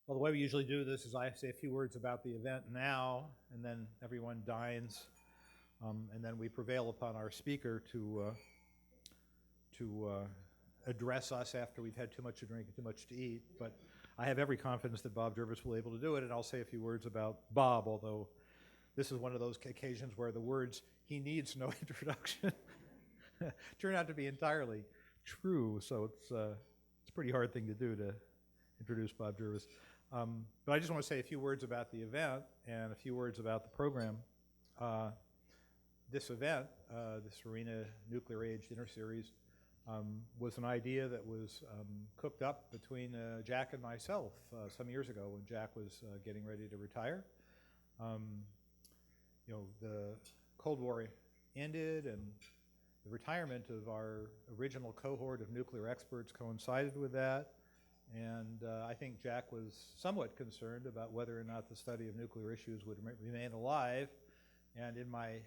Well, the way we usually do this is I say a few words about the event now, and then everyone dines, and then we prevail upon our speaker to address us after we've had too much to drink and too much to eat. But I have every confidence that Bob Jervis will be able to do it, and I'll say a few words about Bob, although this is one of those occasions where the words, "he needs no introduction," turn out to be entirely true, so it's a pretty hard thing to do to introduce Bob Jervis. But I just want to say a few words about the event and a few words about the program. This event, this Ruina Nuclear Age dinner series, was an idea that was cooked up between Jack and myself some years ago when Jack was getting ready to retire. The Cold War ended, and the retirement of our original cohort of nuclear experts coincided with that. And I think Jack was somewhat concerned about whether or not the study of nuclear issues would remain alive. And in my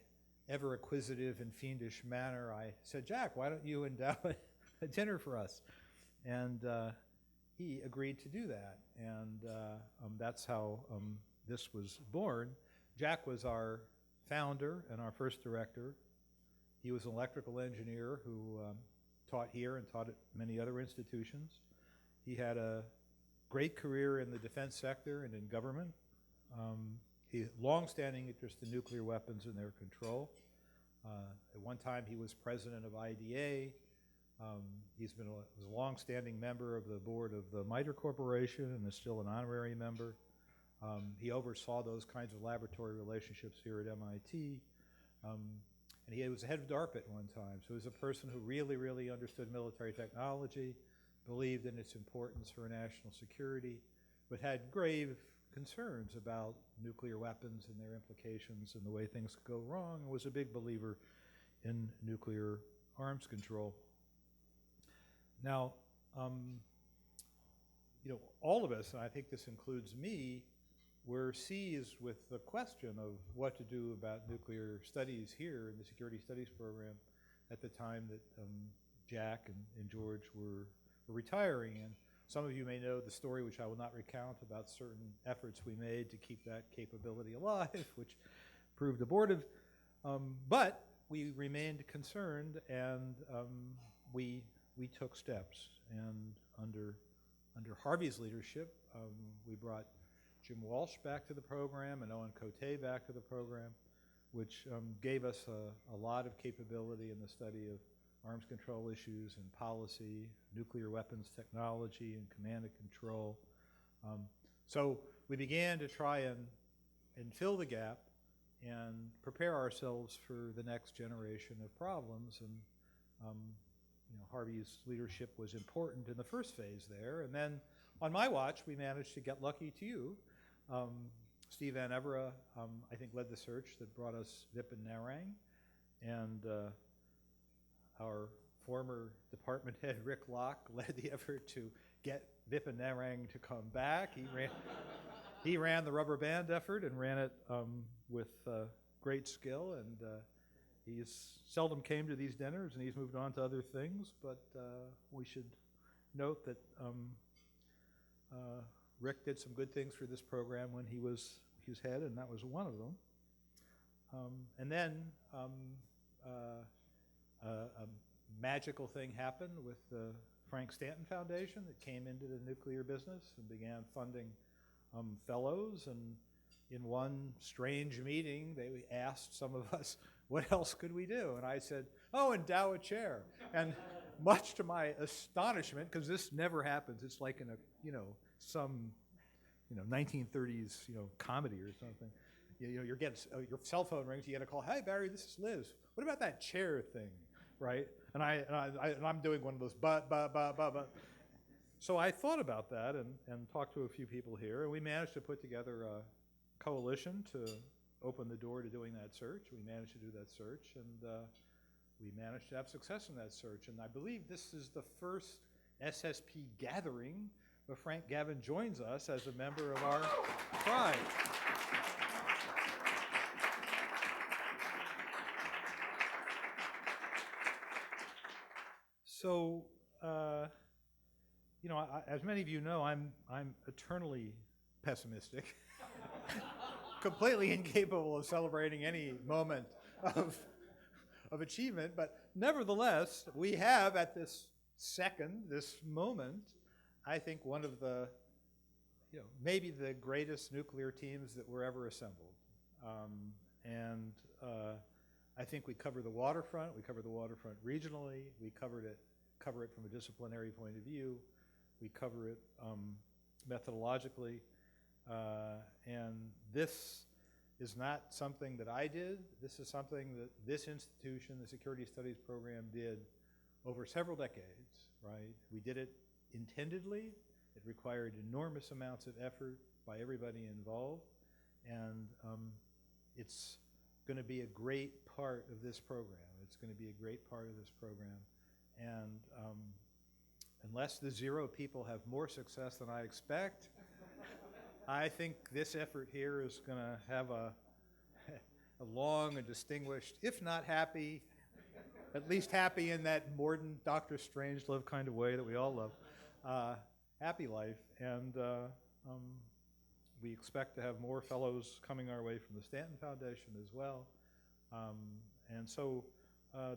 ever acquisitive and fiendish manner, I said, "Jack, why don't you endow a dinner for us?" And he agreed to do that. And that's how this was born. Jack was our founder and our first director. He was an electrical engineer who taught here and taught at many other institutions. He had a great career in the defense sector and in government. He had long-standing interest in nuclear weapons and their control. At one time, he was president of IDA. He's been was a long-standing member of the board of the MITRE Corporation and is still an honorary member. He oversaw those kinds of laboratory relationships here at MIT. And he was the head of DARPA at one time. So he was a person who really, really understood military technology, believed in its importance for national security, but had grave concerns about nuclear weapons and their implications and the way things could go wrong, and was a big believer in nuclear arms control. Now, all of us, and I think this includes me, were seized with the question of what to do about nuclear studies here in the security studies program at the time that Jack and George were retiring. And some of you may know the story, which I will not recount, about certain efforts we made to keep that capability alive, which proved abortive. But we remained concerned, and we took steps. And under Harvey's leadership, we brought Jim Walsh back to the program and Owen Cote back to the program, which gave us a lot of capability in the study of arms control issues and policy, nuclear weapons technology and command and control. So we began to try and fill the gap and prepare ourselves for the next generation of problems. And Harvey's leadership was important in the first phase there. And then on my watch, we managed to get lucky to you. Steve Van Evera, I think, led the search that brought us Vipin Narang. And our former department head, Rick Locke, led the effort to get Vipin Narang to come back. He ran the rubber band effort and ran it with great skill. And he seldom came to these dinners, and he's moved on to other things. But we should note that Rick did some good things for this program when he was head, and that was one of them. And then a magical thing happened with the Frank Stanton Foundation that came into the nuclear business and began funding fellows. And in one strange meeting, they asked some of us, what else could we do? And I said, endow a chair. And much to my astonishment, because this never happens, it's like in some 1930s comedy or something. You're getting your cell phone rings, you get a call. Hey Barry, this is Liz. What about that chair thing, right? And I'm doing one of those but. So I thought about that and talked to a few people here, and we managed to put together a coalition to open the door to doing that search. We managed to do that search, and we managed to have success in that search. And I believe this is the first SSP gathering where Frank Gavin joins us as a member of our tribe. So, as many of you know, I'm eternally pessimistic, completely incapable of celebrating any moment of achievement, but nevertheless, we have at this second, this moment, I think one of the, maybe the greatest nuclear teams that were ever assembled. I think we cover the waterfront. We cover the waterfront regionally. We cover it from a disciplinary point of view. We cover it methodologically. And this is not something that I did. This is something that this institution, the Security Studies Program, did over several decades, right? We did it intendedly. It required enormous amounts of effort by everybody involved. And it's going to be a great part of this program. It's going to be a great part of this program. And unless the 0 people have more success than I expect, I think this effort here is going to have a long and distinguished, if not happy, at least happy in that mordant Dr. Strangelove kind of way that we all love, happy life. And we expect to have more fellows coming our way from the Stanton Foundation as well. And so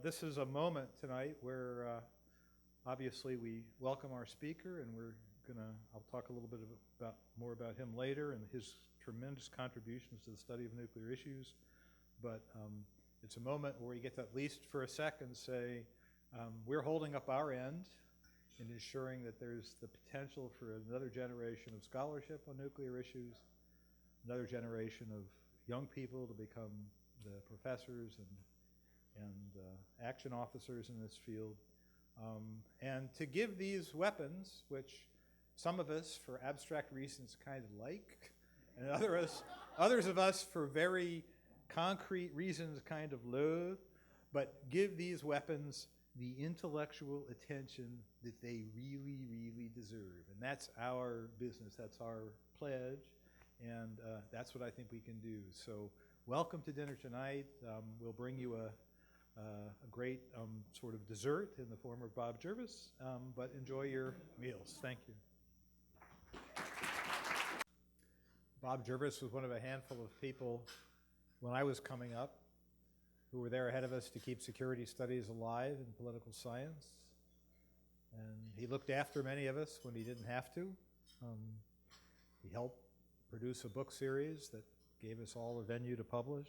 this is a moment tonight where obviously we welcome our speaker, and I'll talk a little bit more about him later and his tremendous contributions to the study of nuclear issues. But it's a moment where we get to, at least for a second, say we're holding up our end in ensuring that there's the potential for another generation of scholarship on nuclear issues, another generation of young people to become the professors and action officers in this field, and to give these weapons, which some of us, for abstract reasons, kind of like, and others of us, for very concrete reasons, kind of loathe, but give these weapons the intellectual attention that they really, really deserve. And that's our business, that's our pledge, and that's what I think we can do. So welcome to dinner tonight. We'll bring you a great sort of dessert in the form of Bob Jervis, but enjoy your meals. Thank you. Bob Jervis was one of a handful of people when I was coming up who were there ahead of us to keep security studies alive in political science. And he looked after many of us when he didn't have to. He helped produce a book series that gave us all a venue to publish.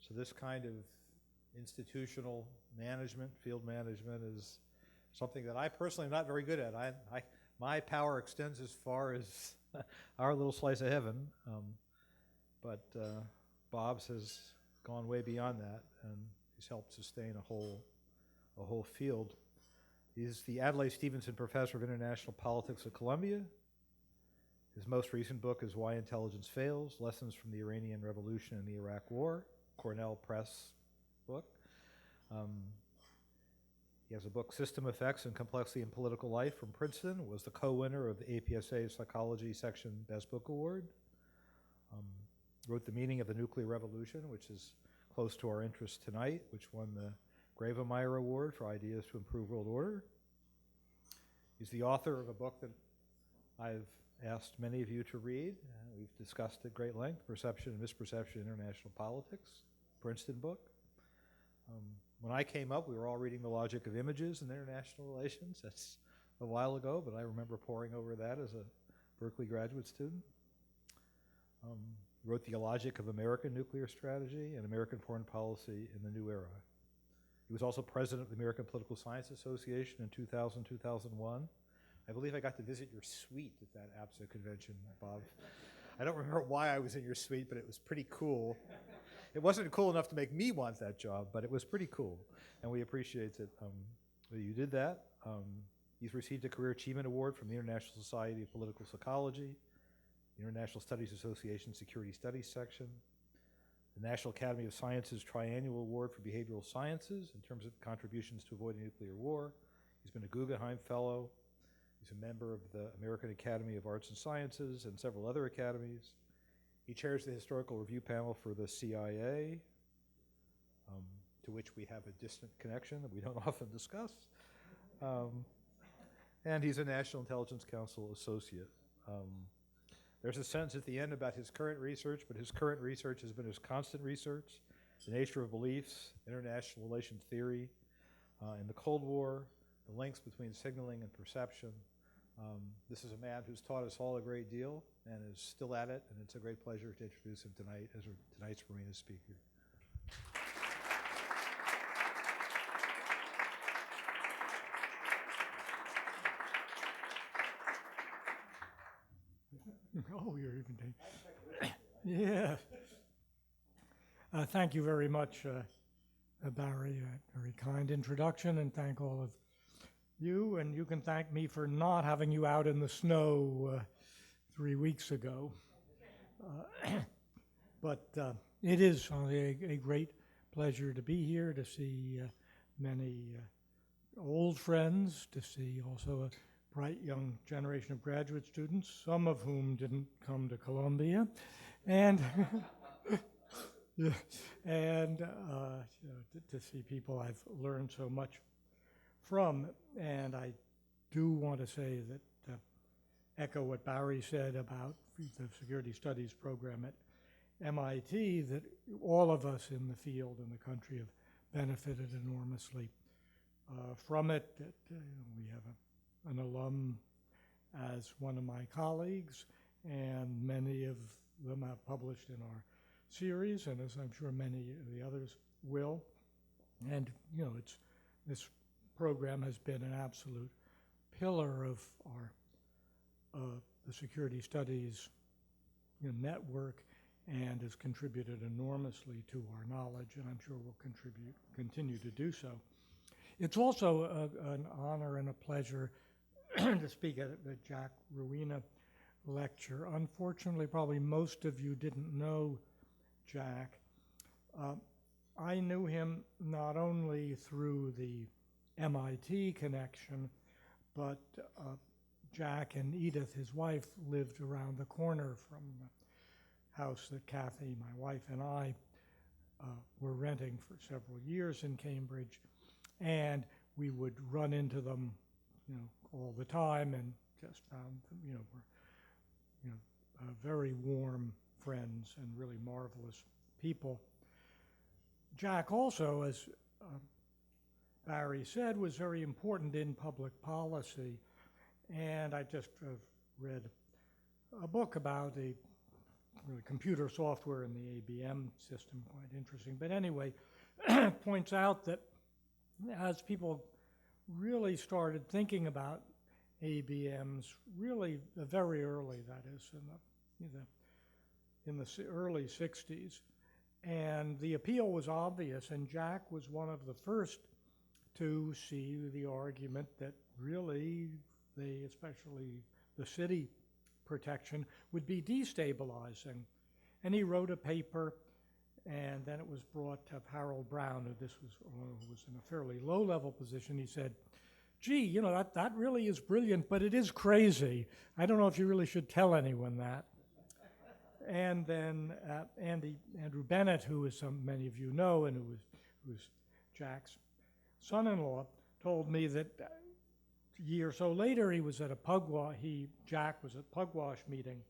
So this kind of institutional management, field management, is something that I personally am not very good at. My power extends as far as our little slice of heaven, but Bob's has gone way beyond that, and he's helped sustain a whole field. He's the Adlai Stevenson Professor of International Politics at Columbia. His most recent book is Why Intelligence Fails, Lessons from the Iranian Revolution and the Iraq War, Cornell Press book. He has a book, System Effects and Complexity in Political Life, from Princeton, was the co-winner of the APSA Psychology Section Best Book Award. Wrote The Meaning of the Nuclear Revolution, which is close to our interest tonight, which won the Gravemeyer Award for Ideas to Improve World Order. He's the author of a book that I've asked many of you to read. We've discussed at great length, Perception and Misperception in International Politics, Princeton book. When I came up, we were all reading The Logic of Images in International Relations. That's a while ago, but I remember poring over that as a Berkeley graduate student. Wrote The Logic of American Nuclear Strategy and American Foreign Policy in the New Era. He was also president of the American Political Science Association in 2000, 2001. I believe I got to visit your suite at that APSA convention, Bob. I don't remember why I was in your suite, but it was pretty cool. It wasn't cool enough to make me want that job, but it was pretty cool, and we appreciate that you did that. He's received a Career Achievement Award from the International Society of Political Psychology, the International Studies Association Security Studies Section, the National Academy of Sciences Triannual Award for Behavioral Sciences in terms of contributions to avoiding nuclear war. He's been a Guggenheim Fellow. He's a member of the American Academy of Arts and Sciences and several other academies. He chairs the Historical Review Panel for the CIA, to which we have a distant connection that we don't often discuss. And he's a National Intelligence Council Associate. There's a sentence at the end about his current research, but his current research has been his constant research, the nature of beliefs, international relations theory, in the Cold War, the links between signaling and perception. This is a man who's taught us all a great deal and is still at it, and it's a great pleasure to introduce him tonight as tonight's Ruina speaker. Oh, you're even yeah. Thank you very much, Barry. A very kind introduction, and thank all of you. And you can thank me for not having you out in the snow 3 weeks ago. But it is a great pleasure to be here, to see many old friends, to see also a bright young generation of graduate students, some of whom didn't come to Columbia, and and to see people I've learned so much from. And I do want to say that echo what Barry said about the Security Studies program at MIT, that all of us in the field and the country have benefited enormously from it. That we have an alum as one of my colleagues, and many of them have published in our series, and as I'm sure many of the others will. And this program has been an absolute pillar of our the Security Studies network, and has contributed enormously to our knowledge, and I'm sure will continue to do so. It's also an honor and a pleasure to speak at the Jack Ruina lecture. Unfortunately, probably most of you didn't know Jack. I knew him not only through the MIT connection, but Jack and Edith, his wife, lived around the corner from the house that Kathy, my wife, and I were renting for several years in Cambridge, and we would run into them, all the time, and just found them, were very warm friends and really marvelous people. Jack also, as Barry said, was very important in public policy, and I just read a book about the computer software in the ABM system, quite interesting. But anyway, points out that as people really started thinking about ABMs, really very early, that is, in the early 60s, and the appeal was obvious, and Jack was one of the first to see the argument that really especially the city protection, would be destabilizing. And he wrote a paper, and then it was brought to Harold Brown, who was in a fairly low-level position. He said, gee, that really is brilliant, but it is crazy. I don't know if you really should tell anyone that. And then Andrew Bennett, who, as many of you know, and who was Jack's son-in-law, told me that a year or so later he was at Jack was at Pugwash meeting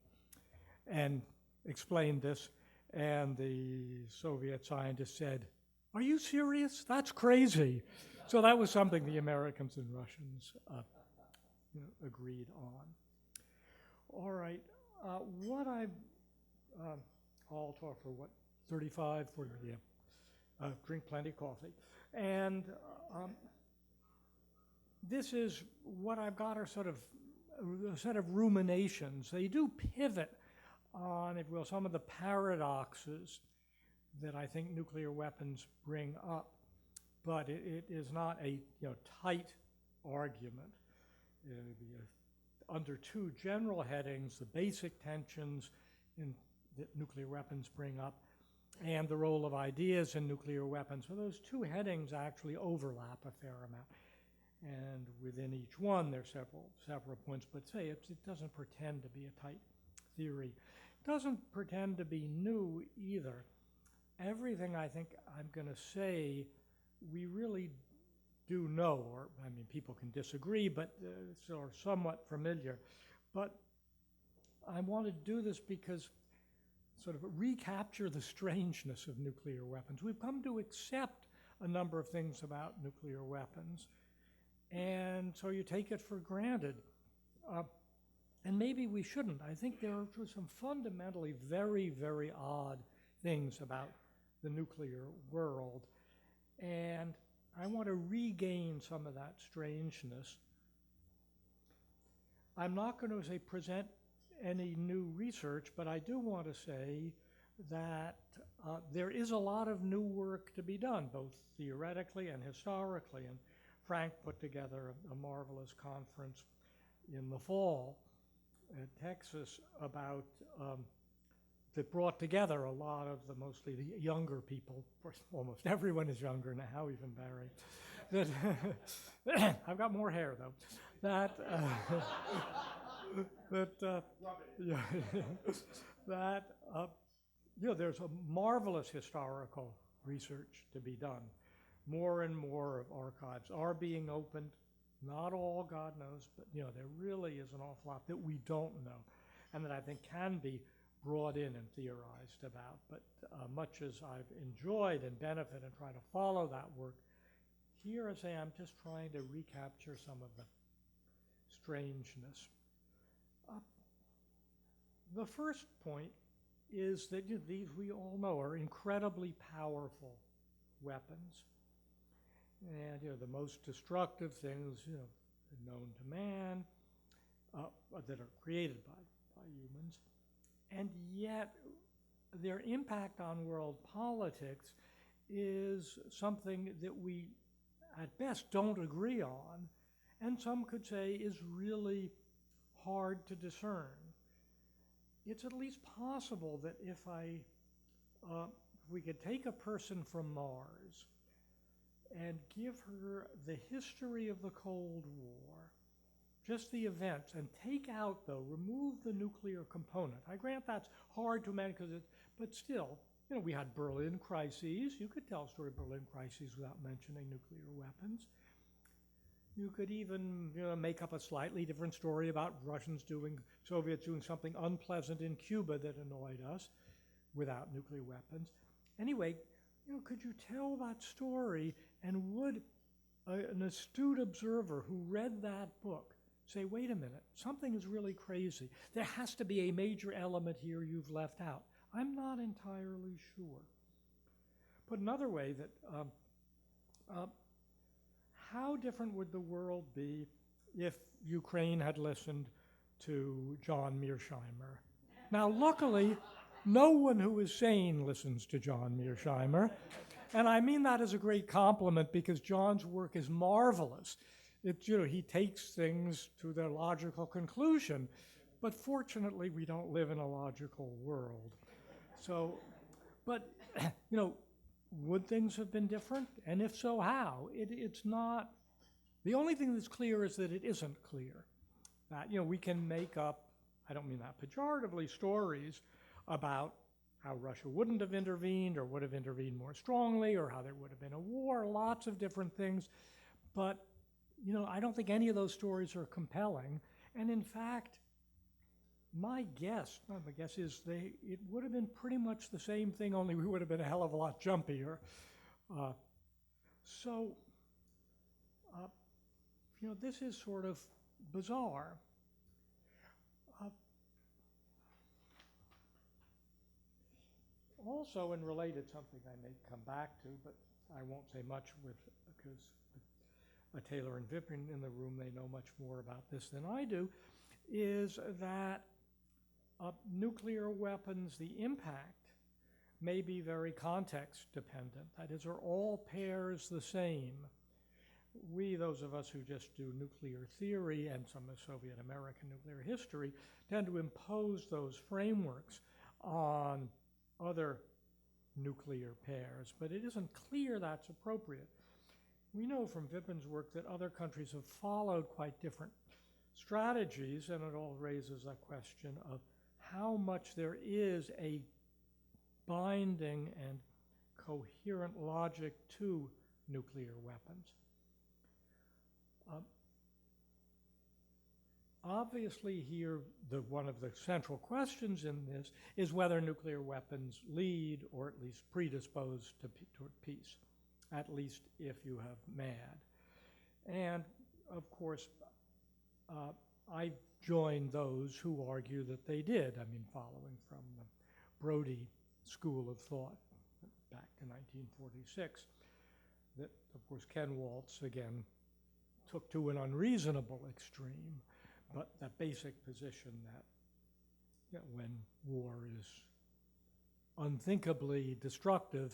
and explained this, and the Soviet scientist said, are you serious? That's crazy. So that was something the Americans and Russians agreed on. All right, I'll talk for 35, 40, drink plenty of coffee. And this is what I've got are sort of a set of ruminations. They do pivot on, if you will, some of the paradoxes that I think nuclear weapons bring up, but it is not a tight argument. Under two general headings, the basic tensions that nuclear weapons bring up, and the role of ideas in nuclear weapons. So those two headings actually overlap a fair amount. And within each one, there's several points, but it doesn't pretend to be a tight theory. It doesn't pretend to be new either. Everything I think I'm going to say, we really do know, or people can disagree, but are somewhat familiar. But I want to do this because sort of recapture the strangeness of nuclear weapons. We've come to accept a number of things about nuclear weapons, and so you take it for granted. And maybe we shouldn't. I think there are some fundamentally very, very odd things about the nuclear world, and I want to regain some of that strangeness. I'm not going to say present any new research, but I do want to say that there is a lot of new work to be done, both theoretically and historically, and Frank put together a marvelous conference in the fall at Texas about that brought together a lot of mostly the younger people. Of course, almost everyone is younger now, even Barry. That I've got more hair though. There's a marvelous historical research to be done. More and more of archives are being opened. Not all, God knows, but there really is an awful lot that we don't know, and that I think can be brought in and theorized about. But much as I've enjoyed and benefited and try to follow that work, here I say I'm just trying to recapture some of the strangeness. The first point is that these, we all know, are incredibly powerful weapons. And the most destructive things known to man that are created by humans. And yet their impact on world politics is something that we at best don't agree on, and some could say is really hard to discern. It's at least possible that if we could take a person from Mars and give her the history of the Cold War, just the events, and take out, though, remove the nuclear component. I grant that's hard to imagine, but still, we had Berlin crises. You could tell a story of Berlin crises without mentioning nuclear weapons. You could even make up a slightly different story about Soviets doing something unpleasant in Cuba that annoyed us without nuclear weapons. Anyway, could you tell that story, and would an astute observer who read that book say, wait a minute, something is really crazy. There has to be a major element here you've left out. I'm not entirely sure. Put another way, that how different would the world be if Ukraine had listened to John Mearsheimer? Now, luckily, no one who is sane listens to John Mearsheimer. And I mean that as a great compliment, because John's work is marvelous. He takes things to their logical conclusion. But fortunately, we don't live in a logical world. So, but, would things have been different? And if so, how? It's not. The only thing that's clear is that it isn't clear. That, we can make up, I don't mean that pejoratively, stories about how Russia wouldn't have intervened or would have intervened more strongly, or how there would have been a war, lots of different things. But, I don't think any of those stories are compelling. And in fact, my guess is it would have been pretty much the same thing, only we would have been a hell of a lot jumpier. This is sort of bizarre. Also, and related, something I may come back to, but I won't say much because Taylor and Vipin in the room, they know much more about this than I do, is that nuclear weapons, the impact may be very context dependent. That is, are all pairs the same? We, those of us who just do nuclear theory and some of Soviet American nuclear history, tend to impose those frameworks on other nuclear pairs, but it isn't clear that's appropriate. We know from Vipin's work that other countries have followed quite different strategies, and it all raises a question of how much there is a binding and coherent logic to nuclear weapons. obviously here, one of the central questions in this is whether nuclear weapons lead or at least predispose toward peace, at least if you have MAD. And of course, I join those who argue that they did. I mean, following from the Brody school of thought back in 1946, that of course Ken Waltz again took to an unreasonable extreme, but that basic position that, you know, when war is unthinkably destructive,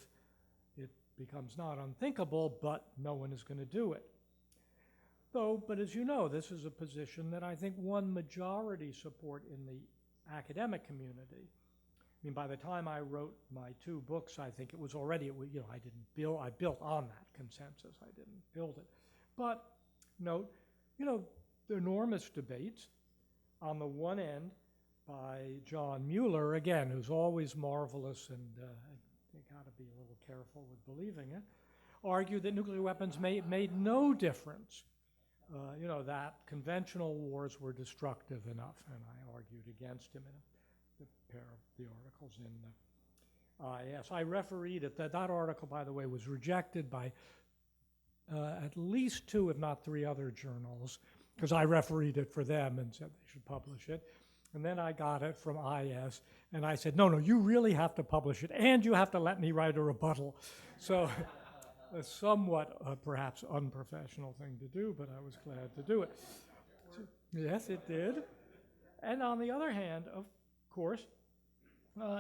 it becomes not unthinkable, but no one is going to do it. But as you know, this is a position that I think won majority support in the academic community. I mean, by the time I wrote my 2 books, I think it was already, you know, I built on that consensus. I didn't build it. But note, you know, the enormous debates on the one end by John Mueller, again, who's always marvelous, and you got to be a little careful with believing it, argued that nuclear weapons made no difference. You know, that conventional wars were destructive enough, and I argued against him in a pair of the articles in IS. I refereed it. That article, by the way, was rejected by at least 2, if not 3 other journals, because I refereed it for them and said they should publish it. And then I got it from IS, and I said, no, you really have to publish it, and you have to let me write a rebuttal. So a somewhat perhaps unprofessional thing to do, but I was glad to do it. So, yes, it did. And on the other hand, of course,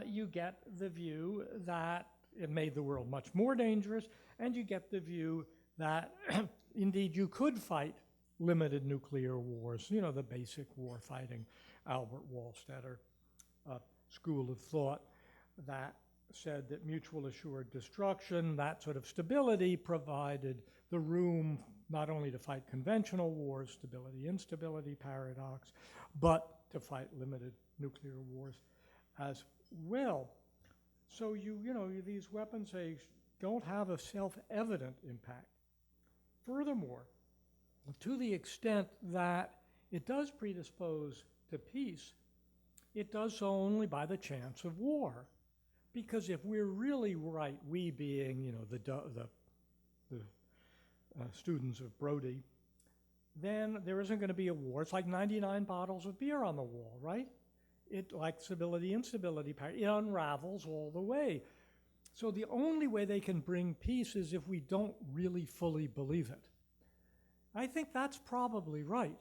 you get the view that it made the world much more dangerous, and you get the view that indeed you could fight limited nuclear wars, you know, the basic war fighting Albert Wohlstetter school of thought that said that mutual assured destruction, that sort of stability, provided the room not only to fight conventional wars, stability-instability paradox, but to fight limited nuclear wars as well. So you know, these weapons, they don't have a self-evident impact. Furthermore, to the extent that it does predispose to peace, it does so only by the chance of war. Because if we're really right, we being, you know, the students of Brody, then there isn't going to be a war. It's like 99 bottles of beer on the wall, right? It, like stability, instability, it unravels all the way. So the only way they can bring peace is if we don't really fully believe it. I think that's probably right.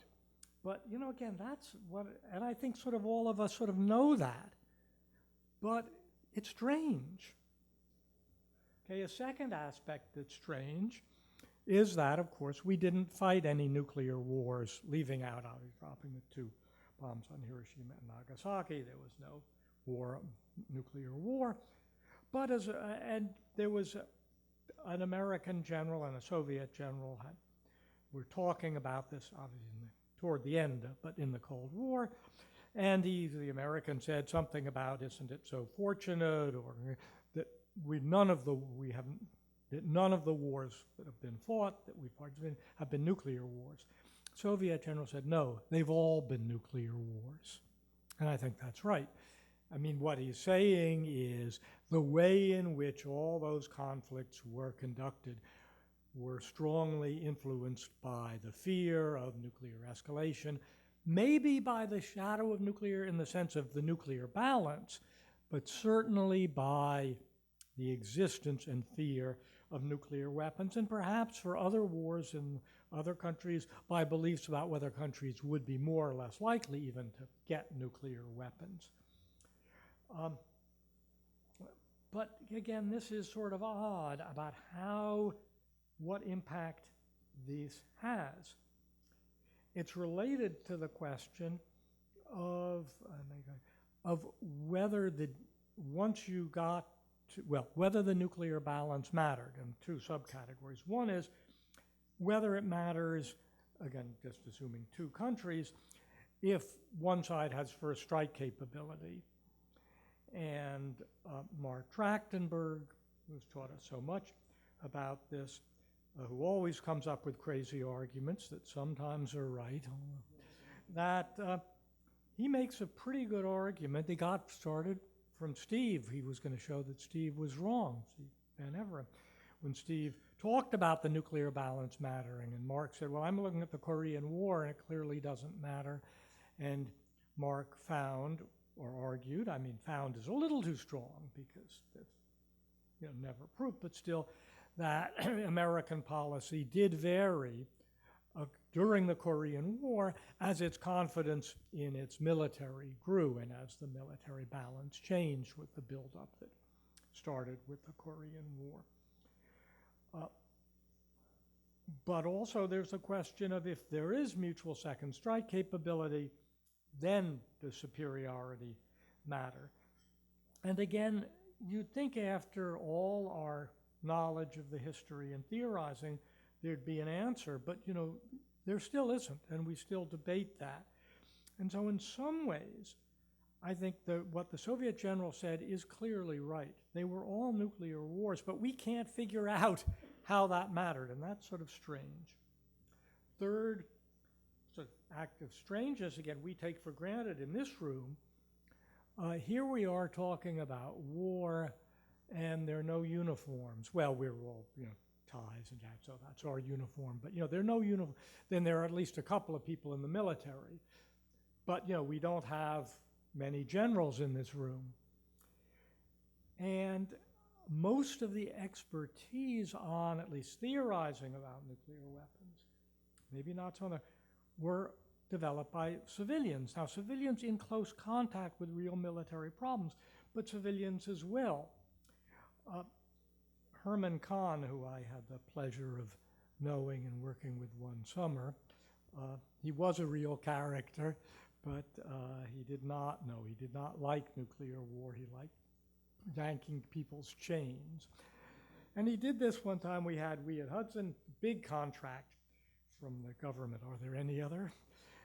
But, you know, again, that's what, and I think sort of all of us sort of know that. But it's strange. Okay, a second aspect that's strange is that, of course, we didn't fight any nuclear wars, leaving out, dropping the 2 bombs on Hiroshima and Nagasaki. There was no war, nuclear war. But and there was an American general and a Soviet general were talking about this, obviously, toward the end, but in the Cold War. And the American said something about, isn't it so fortunate, or that none of the wars that have been fought, that we've participated in, have been nuclear wars. Soviet general said, no, they've all been nuclear wars. And I think that's right. I mean, what he's saying is the way in which all those conflicts were conducted were strongly influenced by the fear of nuclear escalation, maybe by the shadow of nuclear in the sense of the nuclear balance, but certainly by the existence and fear of nuclear weapons, and perhaps for other wars in other countries by beliefs about whether countries would be more or less likely even to get nuclear weapons. But again, this is sort of odd about what impact this has. It's related to the question of whether whether the nuclear balance mattered in 2 subcategories. One is whether it matters, again, just assuming 2 countries, if one side has first strike capability. And Mark Trachtenberg, who's taught us so much about this, who always comes up with crazy arguments that sometimes are right, that he makes a pretty good argument. They got started from Steve. He was going to show that Steve was wrong, Steve Van Everen, when Steve talked about the nuclear balance mattering. And Mark said, well, I'm looking at the Korean War, and it clearly doesn't matter. And Mark found, or argued, I mean, found is a little too strong because it's never proof, but still, that American policy did vary during the Korean War as its confidence in its military grew and as the military balance changed with the buildup that started with the Korean War. But also there's a question of if there is mutual second strike capability, then does superiority matter? And again, you'd think after all our knowledge of the history and theorizing, there'd be an answer, but there still isn't, and we still debate that. And so in some ways, I think what the Soviet general said is clearly right. They were all nuclear wars, but we can't figure out how that mattered, and that's sort of strange. Third sort of act of strangeness, again, we take for granted in this room. Here we are talking about war, and there are no uniforms. Well, we're all, ties and that, so that's our uniform. But, there are no uniform. Then there are at least a couple of people in the military. But, we don't have many generals in this room. And most of the expertise on at least theorizing about nuclear weapons, maybe not so much, were developed by civilians. Now, civilians in close contact with real military problems, but civilians as well. Herman Kahn, who I had the pleasure of knowing and working with one summer, he was a real character, but he did not like nuclear war. He liked yanking people's chains. And he did this one time. We had Hudson, big contract from the government. Are there any other?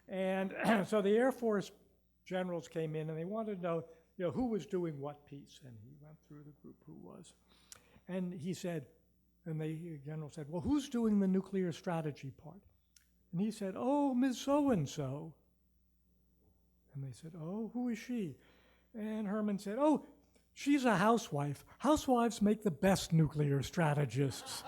And so the Air Force generals came in and they wanted to know, who was doing what piece. And he went through the group who was. And he said, and the general said, well, who's doing the nuclear strategy part? And he said, oh, Ms. So-and-so. And they said, oh, who is she? And Herman said, oh, she's a housewife. Housewives make the best nuclear strategists.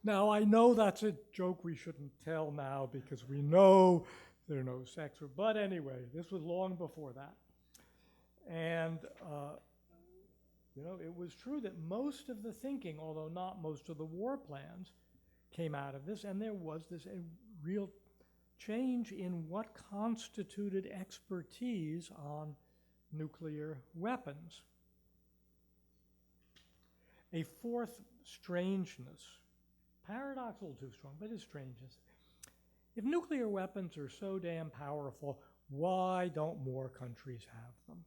Now, I know that's a joke we shouldn't tell now because we know there are no sex, but anyway, this was long before that. And, it was true that most of the thinking, although not most of the war plans, came out of this, and there was this real change in what constituted expertise on nuclear weapons. A fourth strangeness, paradox a little too strong, but it's strangeness. If nuclear weapons are so damn powerful, why don't more countries have them?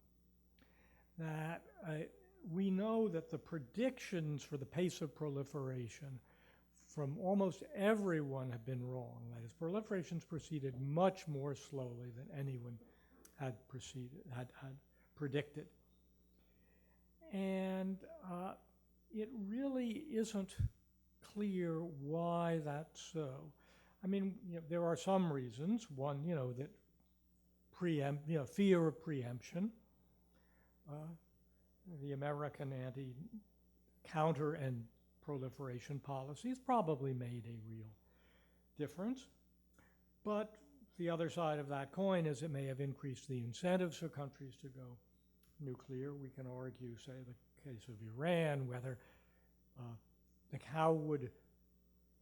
That we know that the predictions for the pace of proliferation from almost everyone have been wrong. That is, proliferation's proceeded much more slowly than anyone had predicted. And it really isn't clear why that's so. I mean, there are some reasons. One, that fear of preemption. The American counter and proliferation policies probably made a real difference. But the other side of that coin is it may have increased the incentives for countries to go nuclear. We can argue, say, the case of Iran, whether how would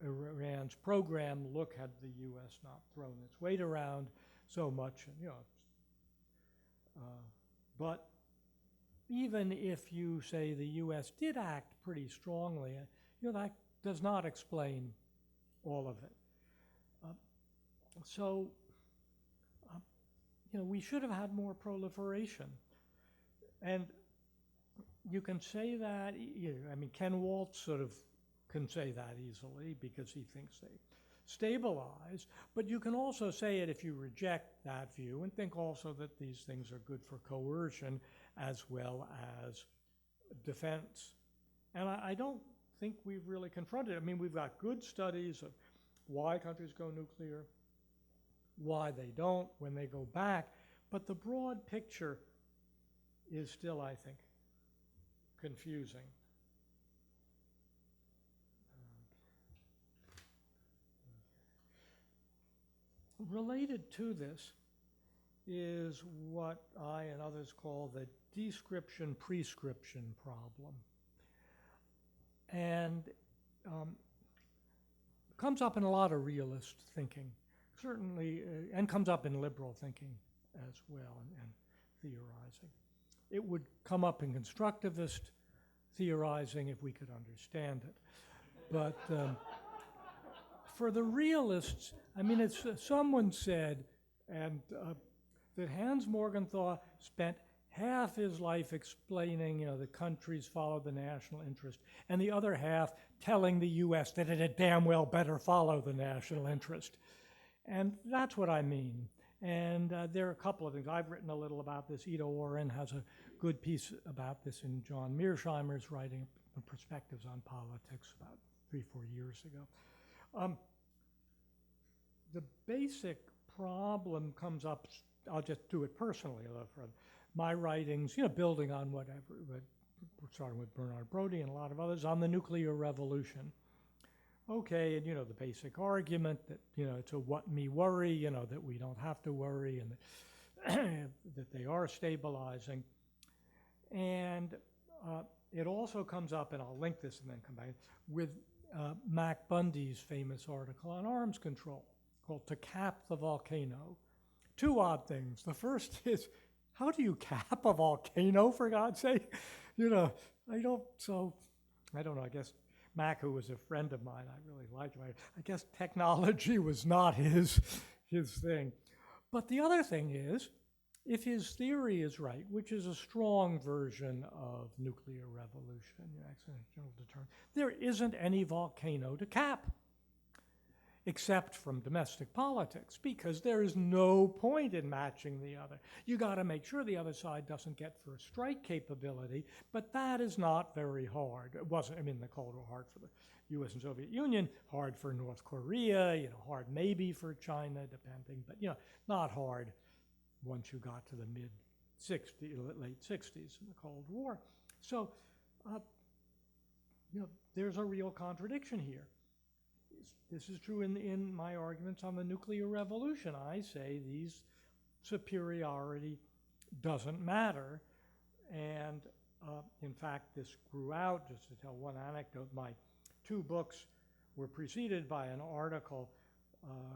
Iran's program look had the U.S. not thrown its weight around so much, but even if you say the U.S. did act pretty strongly, that does not explain all of it. We should have had more proliferation. And you can say that, Ken Waltz sort of can say that easily because he thinks they stabilize, but you can also say it if you reject that view and think also that these things are good for coercion as well as defense. And I don't think we've really confronted it. We've got good studies of why countries go nuclear, why they don't when they go back. But the broad picture is still, I think, confusing. Related to this is what I and others call the description-prescription problem. And comes up in a lot of realist thinking, certainly, and comes up in liberal thinking as well, and theorizing. It would come up in constructivist theorizing if we could understand it. But for the realists, I mean, it's someone said, and that Hans Morgenthau spent half his life explaining, the countries follow the national interest, and the other half telling the U.S. that it had damn well better follow the national interest. And that's what I mean. And there are a couple of things. I've written a little about this. Ida Oren has a good piece about this in John Mearsheimer's writing, Perspectives on Politics, about 3-4 years ago. The basic problem comes up, I'll just do it personally, from my writings, building on whatever, starting with Bernard Brodie and a lot of others, on the nuclear revolution. Okay, and the basic argument that, it's a what me worry, that we don't have to worry, and that they are stabilizing. And it also comes up, and I'll link this and then come back, with Mac Bundy's famous article on arms control called To Cap the Volcano. Two odd things. The first is, how do you cap a volcano, for God's sake? I don't know, I guess Mac, who was a friend of mine, I really liked him. I guess technology was not his thing. But the other thing is, if his theory is right, which is a strong version of nuclear revolution, accidental deterrent, there isn't any volcano to cap, except from domestic politics, because there is no point in matching the other. You got to make sure the other side doesn't get first strike capability, but that is not very hard. It wasn't, the Cold War hard for the US and Soviet Union, hard for North Korea, hard maybe for China, depending, but not hard once you got to the late 60s in the Cold War. So, there's a real contradiction here. This is true in my arguments on the nuclear revolution. I say these superiority doesn't matter. And in fact, this grew out, just to tell one anecdote, my 2 books were preceded by an article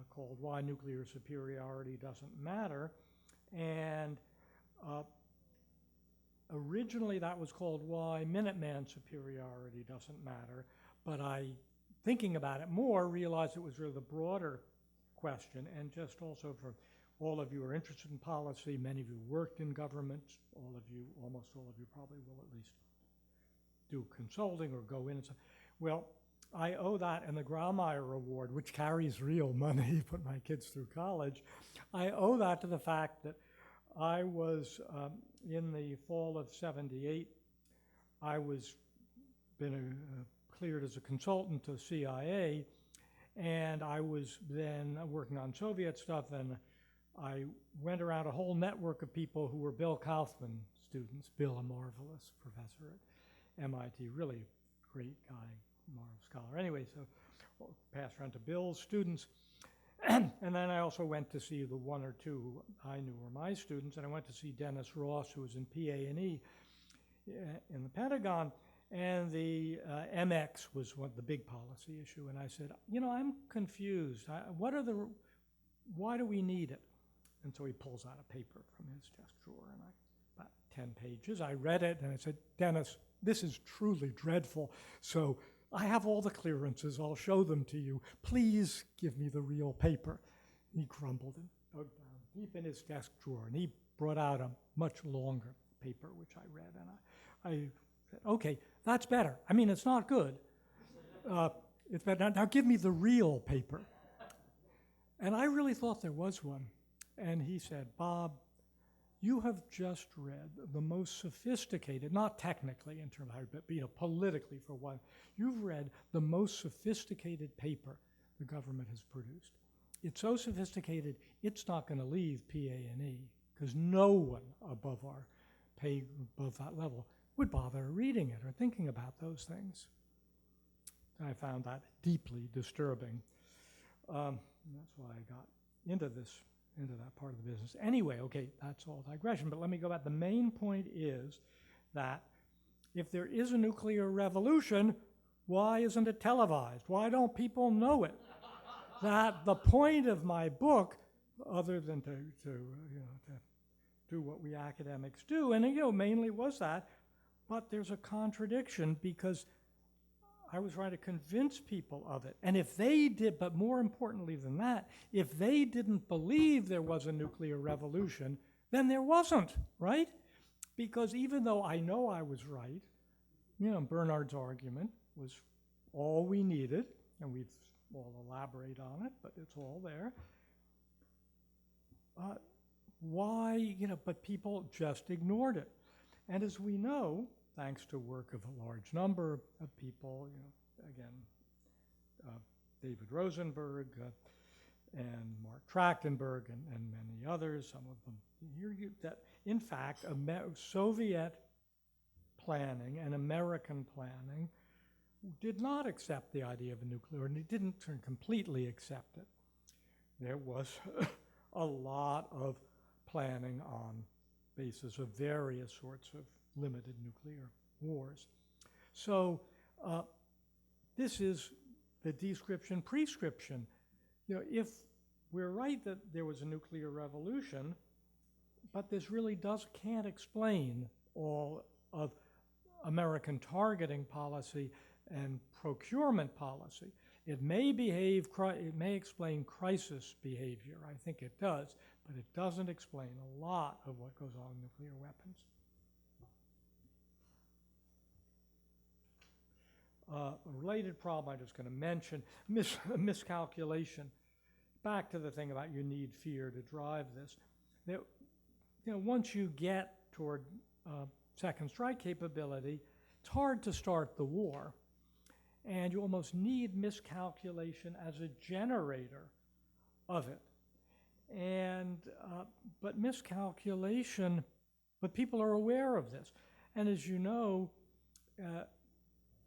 called Why Nuclear Superiority Doesn't Matter. And originally that was called Why Minuteman Superiority Doesn't Matter, but thinking about it more, realized it was really the broader question, and just also for all of you who are interested in policy, many of you worked in government, almost all of you probably will at least do consulting or go in and say, well, I owe that, and the Grawemeyer Award, which carries real money, put my kids through college, I owe that to the fact that I was, in the fall of '78, I was cleared as a consultant to CIA, and I was then working on Soviet stuff, and I went around a whole network of people who were Bill Kaufman students. Bill, a marvelous professor at MIT, really great guy, marvelous scholar. Anyway, so passed around to Bill's students, and then I also went to see the 1 or 2 who I knew were my students, and I went to see Dennis Ross, who was in PA&E in the Pentagon. And the MX was the big policy issue. And I said, I'm confused. Why do we need it? And so he pulls out a paper from his desk drawer, and about 10 pages. I read it, and I said, Dennis, this is truly dreadful. So I have all the clearances. I'll show them to you. Please give me the real paper. He grumbled and dug down deep in his desk drawer, and he brought out a much longer paper, which I read. And I said, okay, that's better. It's not good. It's better. Now give me the real paper. And I really thought there was one. And he said, Bob, you have just read the most sophisticated, not technically in terms of how, but politically for one, you've read the most sophisticated paper the government has produced. it's so sophisticated, it's not going to leave PA&E, because no one above our pay, above that level, would bother reading it or thinking about those things. I found that deeply disturbing. That's why I got into that part of the business. Anyway, okay, that's all digression, but let me go back. The main point is that if there is a nuclear revolution, why isn't it televised? Why don't people know it? That the point of my book, other than to do what we academics do, and mainly was that, but there's a contradiction because I was trying to convince people of it. And if they did, but more importantly than that, if they didn't believe there was a nuclear revolution, then there wasn't, right? Because even though I know I was right, Bernard's argument was all we needed, and we'll elaborate on it, but it's all there. Why, but people just ignored it. And as we know, thanks to work of a large number of people, David Rosenberg and Mark Trachtenberg and many others, some of them that in fact Soviet planning and American planning did not accept the idea of a nuclear, and it didn't completely accept it. There was a lot of planning on basis of various sorts of limited nuclear wars. So this is the description, prescription. If we're right that there was a nuclear revolution, but this really can't explain all of American targeting policy and procurement policy. It may explain crisis behavior, I think it does, but it doesn't explain a lot of what goes on in nuclear weapons. A related problem I'm just going to mention, miscalculation. Back to the thing about you need fear to drive this. Once you get toward second strike capability, it's hard to start the war. And you almost need miscalculation as a generator of it. And, but miscalculation, but people are aware of this. And as you know,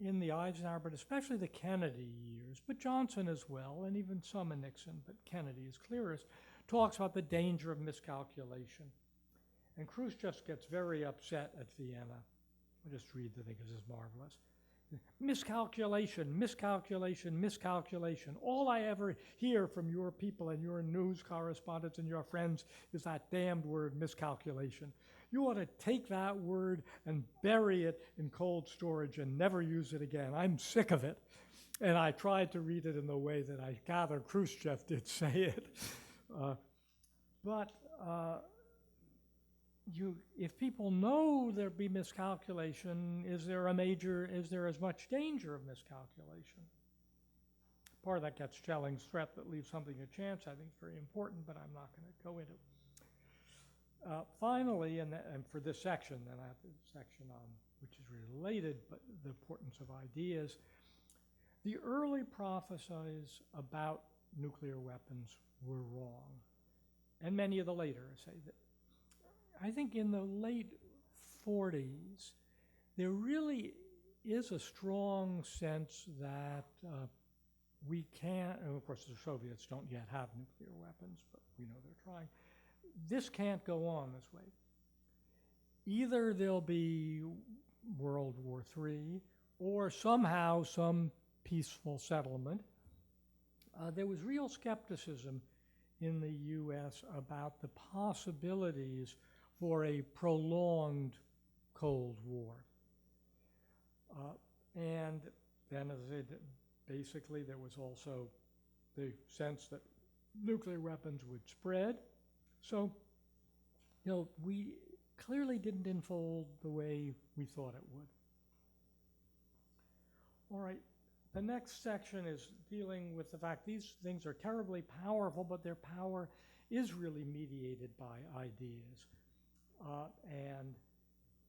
in the Eisenhower, but especially the Kennedy years, but Johnson as well, and even some in Nixon, but Kennedy is clearest, talks about the danger of miscalculation. And Khrushchev gets very upset at Vienna. I'll just read the thing because it's marvelous. Miscalculation, miscalculation, miscalculation. All I ever hear from your people and your news correspondents and your friends is that damned word, miscalculation. You ought to take that word and bury it in cold storage and never use it again. I'm sick of it. And I tried to read it in the way that I gather Khrushchev did say it. If people know there'd be miscalculation, is there as much danger of miscalculation? Part of that gets Schelling's threat that leaves something to chance. I think it's very important, but I'm not going to go into it. Finally, and for this section, then I have the section on which is related, but the importance of ideas. The early prophecies about nuclear weapons were wrong, and many of the later say that. I think in the late 40s, there really is a strong sense that we can't, and of course the Soviets don't yet have nuclear weapons, but we know they're trying. This can't go on this way. Either there'll be World War III, or somehow some peaceful settlement. There was real skepticism in the US about the possibilities for a prolonged Cold War. And then, as I said, basically there was also the sense that nuclear weapons would spread. So, we clearly didn't unfold the way we thought it would. All right, the next section is dealing with the fact these things are terribly powerful, but their power is really mediated by ideas. And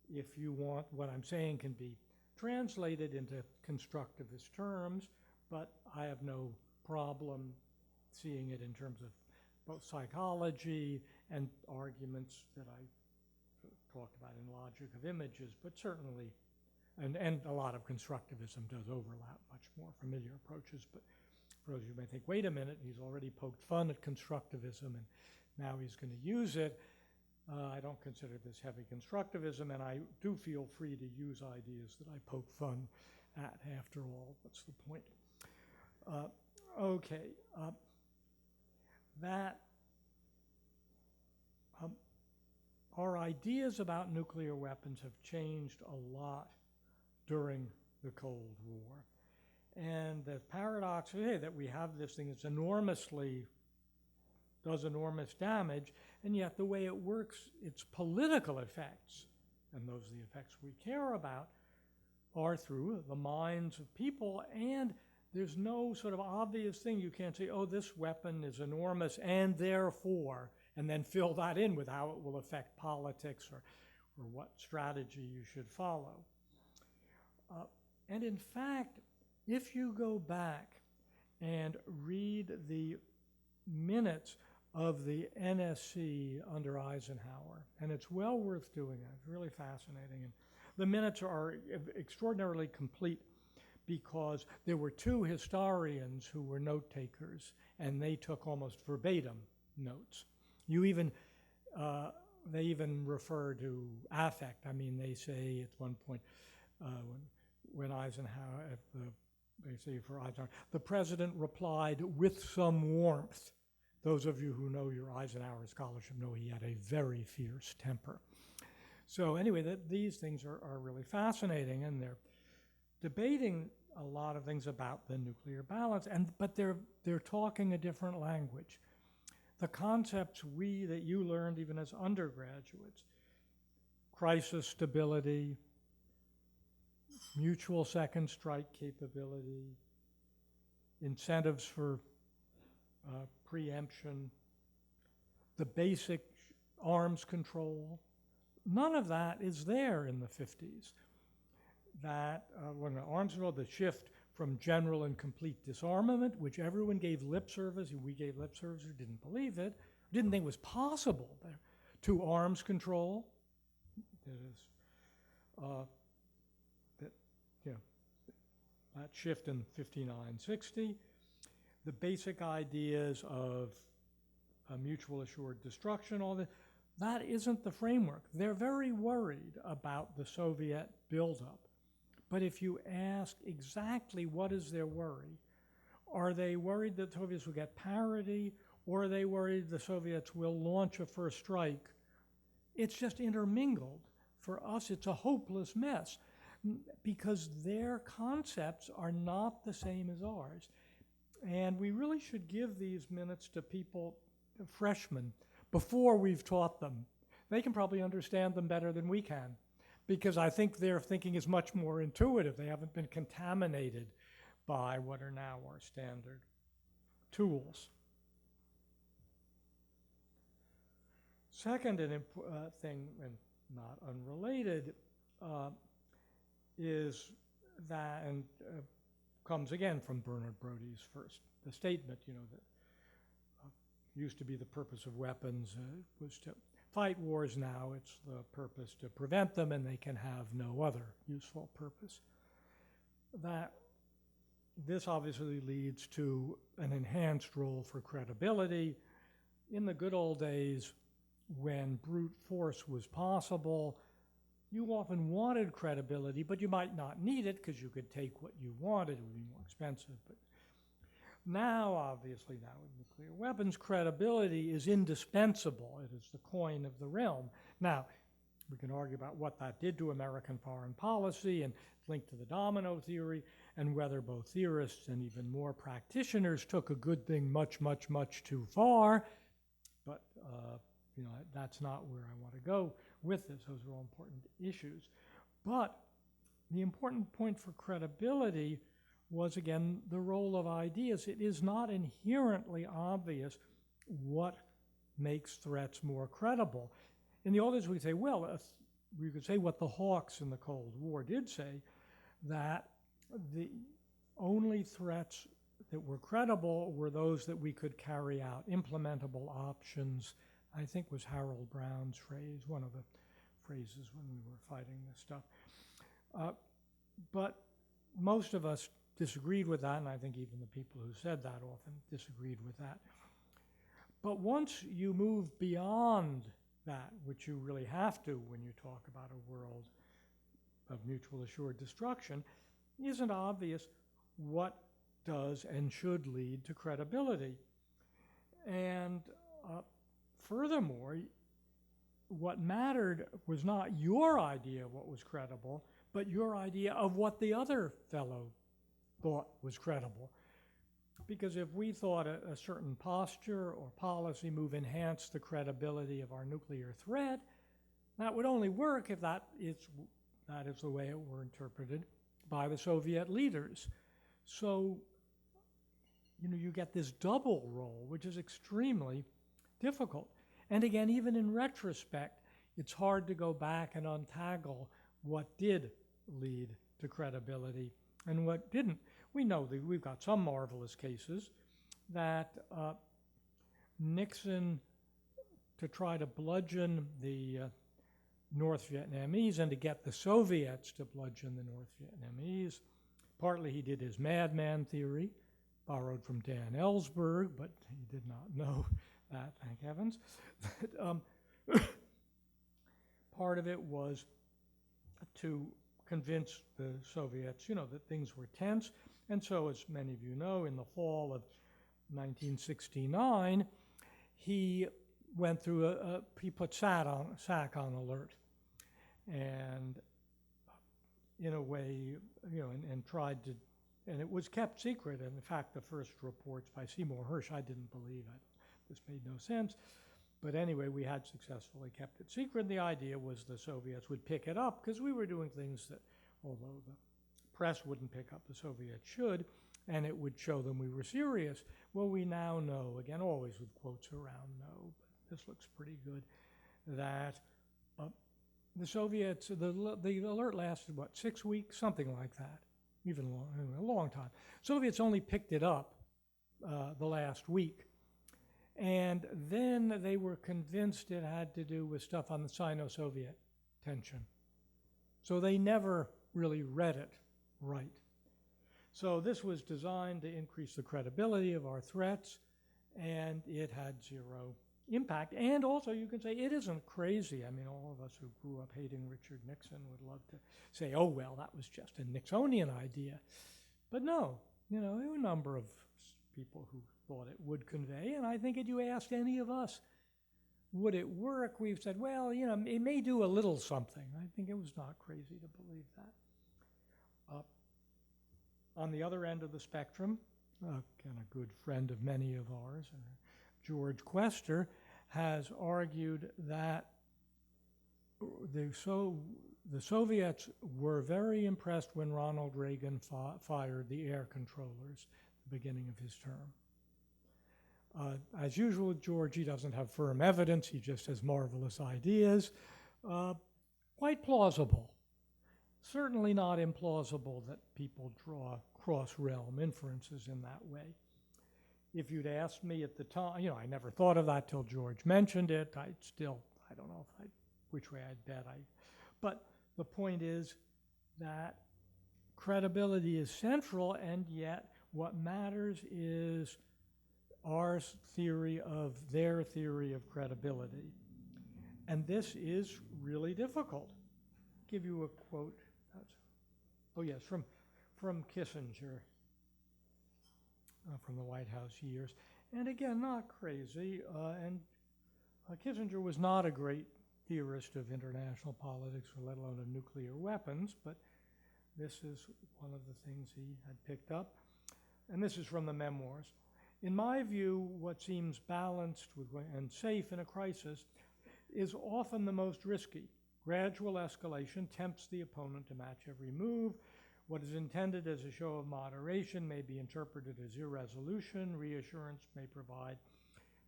if you want, what I'm saying can be translated into constructivist terms, but I have no problem seeing it in terms of both psychology and arguments that I talked about in logic of images, but certainly, and a lot of constructivism does overlap much more familiar approaches, but for those of you who may think, wait a minute, he's already poked fun at constructivism and now he's going to use it. I don't consider this heavy constructivism, and I do feel free to use ideas that I poke fun at, after all. What's the point? Our ideas about nuclear weapons have changed a lot during the Cold War. And the paradox is that we have this thing that's does enormous damage, and yet the way it works, its political effects, and those are the effects we care about, are through the minds of people, and there's no sort of obvious thing. You can't say, oh, this weapon is enormous, and therefore, and then fill that in with how it will affect politics or what strategy you should follow. And in fact, if you go back and read the minutes of the NSC under Eisenhower, and it's well worth doing it. It's really fascinating. And the minutes are extraordinarily complete because there were two historians who were note takers, and they took almost verbatim notes. They even refer to affect. I mean, they say at one point when Eisenhower, they say for Eisenhower, the president replied with some warmth. Those of you who know your Eisenhower scholarship know he had a very fierce temper. So anyway, these things are really fascinating, and they're debating a lot of things about the nuclear balance, but they're talking a different language. The concepts that you learned even as undergraduates, crisis stability, mutual second strike capability, incentives for preemption, the basic arms control, none of that is there in the 50s. That when the arms control, the shift from general and complete disarmament, which everyone gave lip service, we gave lip service, who didn't believe it, didn't think it was possible, to arms control, that shift in 59-60, the basic ideas of mutual assured destruction, all that isn't the framework. They're very worried about the Soviet buildup. But if you ask exactly what is their worry, are they worried that the Soviets will get parity, or are they worried the Soviets will launch a first strike? It's just intermingled. For us, it's a hopeless mess because their concepts are not the same as ours. And we really should give these minutes to people, freshmen, before we've taught them. They can probably understand them better than we can, because I think their thinking is much more intuitive. They haven't been contaminated by what are now our standard tools. Second thing, and not unrelated, is that, and comes again from Bernard Brody's the statement, that used to be the purpose of weapons was to fight wars. Now it's the purpose to prevent them, and they can have no other useful purpose. That this obviously leads to an enhanced role for credibility. In the good old days, when brute force was possible, you often wanted credibility, but you might not need it because you could take what you wanted. It would be more expensive. But now, obviously, now with nuclear weapons, credibility is indispensable. It is the coin of the realm. Now, we can argue about what that did to American foreign policy and link to the domino theory, and whether both theorists and even more practitioners took a good thing much, much, much too far. But that's not where I want to go with this. Those are all important issues. But the important point for credibility was, again, the role of ideas. It is not inherently obvious what makes threats more credible. In the old days, we say, well, we could say what the hawks in the Cold War did say, that the only threats that were credible were those that we could carry out, implementable options, I think was Harold Brown's phrase, one of the phrases when we were fighting this stuff. But most of us disagreed with that, and I think even the people who said that often disagreed with that. But once you move beyond that, which you really have to when you talk about a world of mutual assured destruction, isn't obvious what does and should lead to credibility. And furthermore, what mattered was not your idea of what was credible, but your idea of what the other fellow thought was credible. Because if we thought a certain posture or policy move enhanced the credibility of our nuclear threat, that would only work if that is the way it were interpreted by the Soviet leaders. So, you get this double role, which is extremely difficult. And again, even in retrospect, it's hard to go back and untangle what did lead to credibility and what didn't. We know that we've got some marvelous cases that Nixon, to try to bludgeon the North Vietnamese and to get the Soviets to bludgeon the North Vietnamese, partly he did his madman theory, borrowed from Dan Ellsberg, but he did not know that, thank heavens. Part of it was to convince the Soviets, that things were tense. And so, as many of you know, in the fall of 1969, he went through he put SAC on alert. And in a way, and tried to, and it was kept secret. And in fact, the first reports by Seymour Hersh, I didn't believe it. This made no sense. But anyway, we had successfully kept it secret. The idea was the Soviets would pick it up because we were doing things that, although the press wouldn't pick up, the Soviets should, and it would show them we were serious. Well, we now know, again, always with quotes around know, but this looks pretty good, that the Soviets, the alert lasted, 6 weeks? Something like that, even a long time. Soviets only picked it up the last week. And then they were convinced it had to do with stuff on the Sino-Soviet tension. So they never really read it right. So this was designed to increase the credibility of our threats, and it had zero impact. And also, you can say it isn't crazy. I mean, all of us who grew up hating Richard Nixon would love to say, oh, well, that was just a Nixonian idea. But no, there were a number of people who thought it would convey, and I think if you asked any of us, would it work, we've said, well, it may do a little something. I think it was not crazy to believe that. On the other end of the spectrum, kind of good friend of many of ours, George Quester, has argued that the Soviets were very impressed when Ronald Reagan fired the air controllers at the beginning of his term. As usual with George, he doesn't have firm evidence, he just has marvelous ideas. Quite plausible. Certainly not implausible that people draw cross-realm inferences in that way. If you'd asked me at the time, I never thought of that till George mentioned it. I don't know which way I'd bet. But the point is that credibility is central, and yet what matters is our theory of their theory of credibility. And this is really difficult. I'll give you a quote. From Kissinger, from the White House years. And again, not crazy. And Kissinger was not a great theorist of international politics, or let alone of nuclear weapons, but this is one of the things he had picked up. And this is from the memoirs. In my view, what seems balanced and safe in a crisis is often the most risky. Gradual escalation tempts the opponent to match every move. What is intended as a show of moderation may be interpreted as irresolution. Reassurance may provide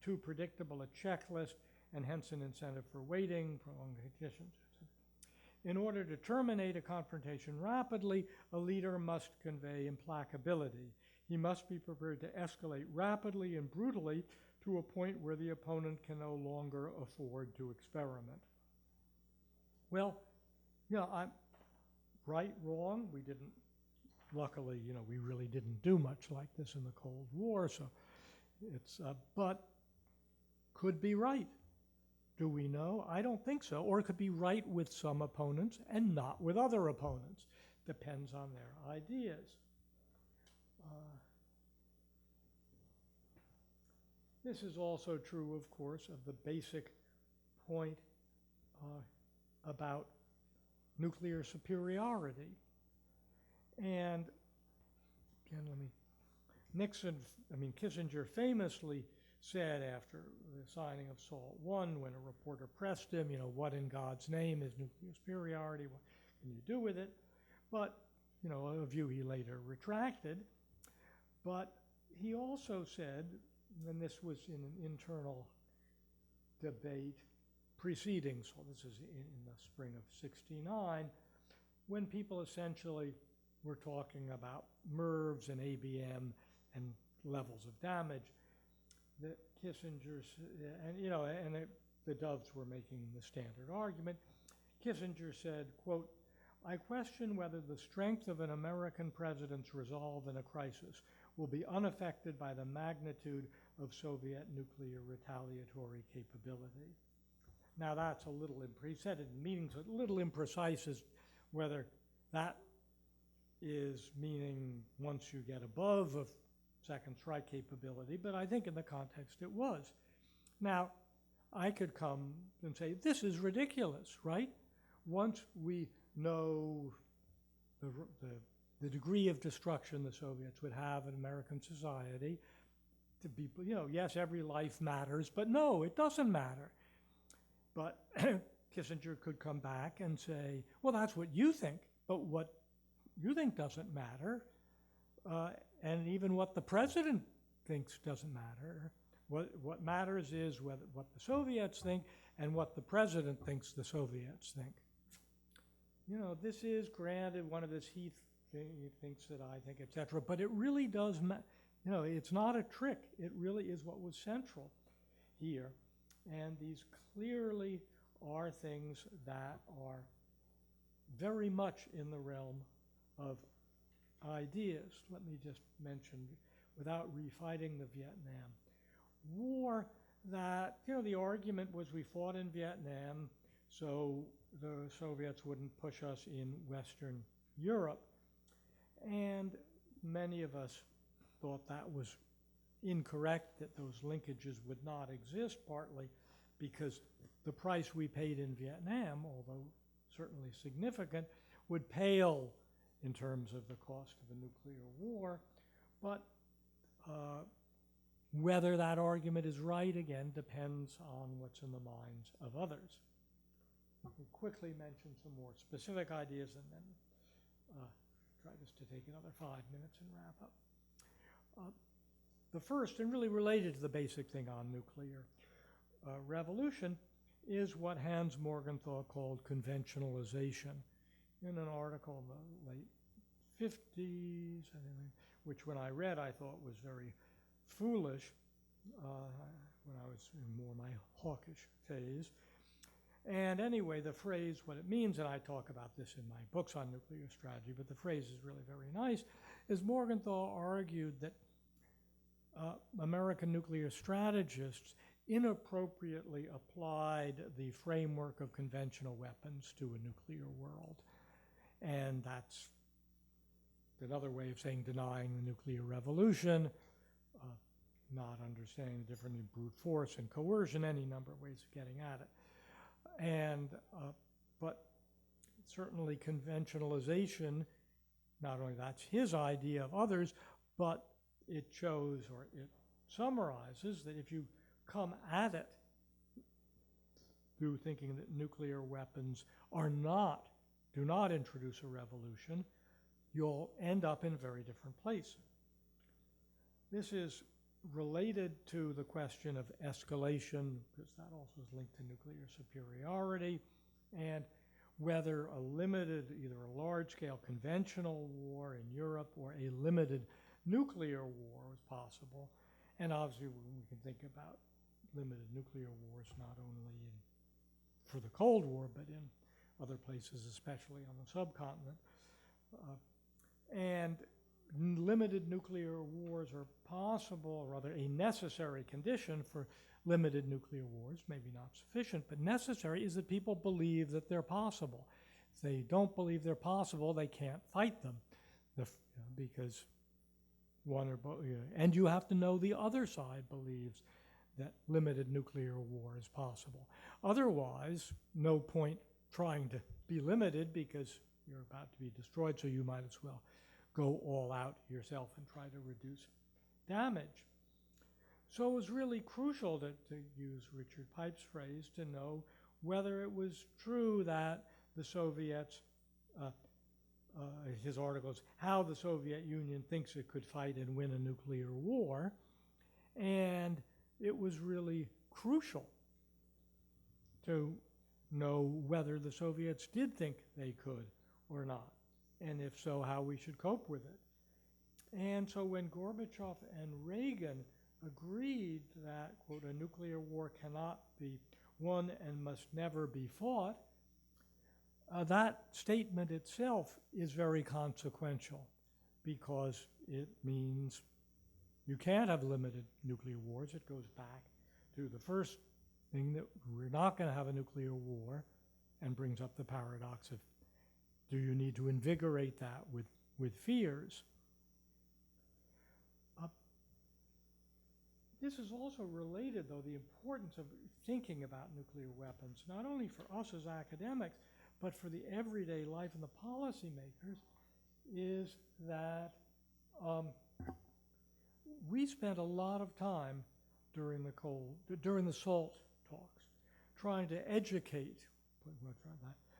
too predictable a checklist, and hence an incentive for waiting, prolonged conditions. In order to terminate a confrontation rapidly, a leader must convey implacability. He must be prepared to escalate rapidly and brutally to a point where the opponent can no longer afford to experiment. Well, I'm right, wrong. We didn't, luckily, we really didn't do much like this in the Cold War, so it's, but could be right. Do we know? I don't think so. Or it could be right with some opponents and not with other opponents. Depends on their ideas. This is also true, of course, of the basic point about nuclear superiority. And again, Kissinger famously said after the signing of SALT I, when a reporter pressed him, what in God's name is nuclear superiority? What can you do with it? But, a view he later retracted. But he also said, and this was in an internal debate preceding, so this is in the spring of '69, when people essentially were talking about MIRVs and ABM and levels of damage, that Kissinger, the Doves were making the standard argument. Kissinger said, quote, "I question whether the strength of an American president's resolve in a crisis will be unaffected by the magnitude of Soviet nuclear retaliatory capability." Now that's a little, he said it in meetings, a little imprecise as whether that is meaning once you get above a second strike capability, but I think in the context it was. Now, I could come and say, this is ridiculous, right? Once we know the degree of destruction the Soviets would have in American society, to be, yes, every life matters, but no, it doesn't matter. But Kissinger could come back and say, well, that's what you think, but what you think doesn't matter. And even what the president thinks doesn't matter. What matters is what the Soviets think and what the president thinks the Soviets think. This is granted one of this he thinks that I think, etc. But it really does, it's not a trick. It really is what was central here. And these clearly are things that are very much in the realm of ideas. Let me just mention, without refighting the Vietnam War, that, the argument was we fought in Vietnam so the Soviets wouldn't push us in Western Europe. And many of us thought that was incorrect, that those linkages would not exist, partly because the price we paid in Vietnam, although certainly significant, would pale in terms of the cost of a nuclear war. But whether that argument is right, again, depends on what's in the minds of others. We'll quickly mention some more specific ideas and then try just to take another 5 minutes and wrap up. The first, and really related to the basic thing on nuclear revolution, is what Hans Morgenthau called conventionalization. In an article in the late 50s, which when I read I thought was very foolish when I was in more my hawkish phase. And anyway, the phrase, what it means, and I talk about this in my books on nuclear strategy, but the phrase is really very nice, is Morgenthau argued that American nuclear strategists inappropriately applied the framework of conventional weapons to a nuclear world. And that's another way of saying denying the nuclear revolution, not understanding the difference in brute force and coercion, any number of ways of getting at it. And, but certainly conventionalization, not only that's his idea of others, but it shows, or it summarizes, that if you come at it through thinking that nuclear weapons do not introduce a revolution, you'll end up in a very different place. This is related to the question of escalation, because that also is linked to nuclear superiority, and whether a limited, either a large-scale conventional war in Europe or a limited nuclear war was possible. And obviously we can think about limited nuclear wars not only for the Cold War, but in other places, especially on the subcontinent. And limited nuclear wars are possible, or rather a necessary condition for limited nuclear wars, maybe not sufficient, but necessary, is that people believe that they're possible. If they don't believe they're possible, they can't fight them, because one or both, and you have to know the other side believes that limited nuclear war is possible. Otherwise, no point trying to be limited because you're about to be destroyed, so you might as well go all out yourself and try to reduce damage. So it was really crucial to use Richard Pipe's phrase, to know whether it was true that the Soviets, his articles, how the Soviet Union thinks it could fight and win a nuclear war. And it was really crucial to know whether the Soviets did think they could or not, and if so, how we should cope with it. And so when Gorbachev and Reagan agreed that, quote, a nuclear war cannot be won and must never be fought, that statement itself is very consequential, because it means you can't have limited nuclear wars. It goes back to the first thing, that we're not going to have a nuclear war, and brings up the paradox of, do you need to invigorate that with fears? This is also related, though, the importance of thinking about nuclear weapons, not only for us as academics, but for the everyday life and the policymakers, is that we spent a lot of time during the SALT talks trying to educate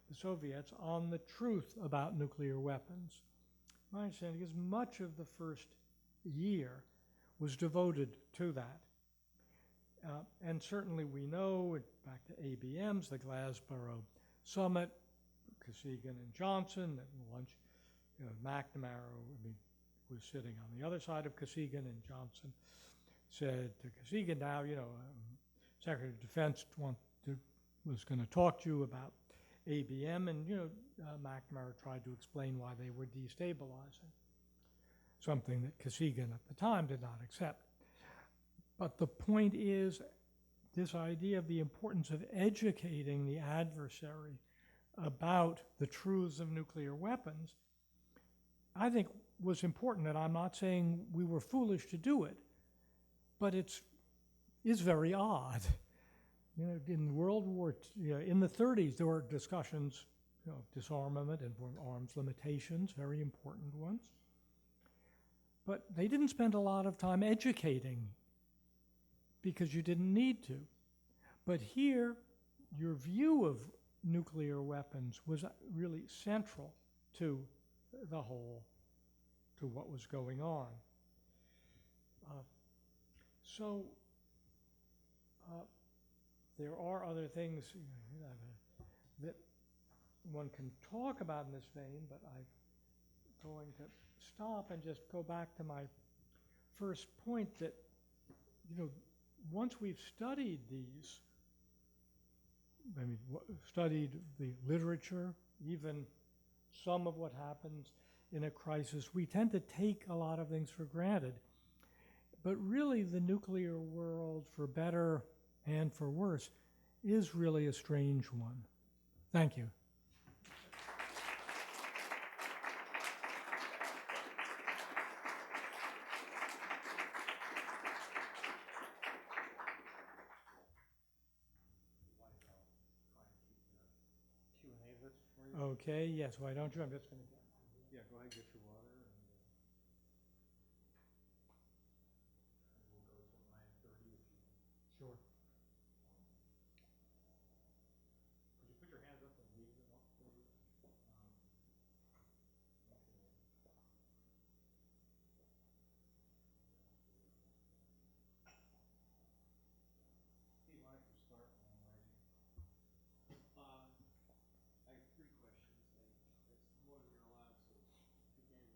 the Soviets on the truth about nuclear weapons. My understanding is much of the first year was devoted to that. And certainly we know, back to ABMs, the Glasgow Summit, Kosygin and Johnson, at lunch, McNamara was sitting on the other side of Kosygin, and Johnson said to Kosygin, now, Secretary of Defense was going to talk to you about ABM, and McNamara tried to explain why they were destabilizing, something that Kosygin at the time did not accept. But the point is, this idea of the importance of educating the adversary about the truths of nuclear weapons, I think was important, and I'm not saying we were foolish to do it, but it's very odd. In World War II, in the 30s, there were discussions of disarmament and arms limitations, very important ones. But they didn't spend a lot of time educating, because you didn't need to. But here, your view of nuclear weapons was really central to the whole, to what was going on. There are other things that one can talk about in this vein, but I'm going to stop and just go back to my first point that, once we've studied these, studied the literature, even some of what happens in a crisis, we tend to take a lot of things for granted. But really, the nuclear world, for better and for worse, is really a strange one. Thank you. Okay, yes, why don't you? I'm just going to get. Yeah, go ahead, get your water. And we'll go till 9:30 if you. Sure. Could you put your hands up and leave them up, please? Steve, why don't you start when I'm ready? I have three questions. It's more than you're allowed, so begin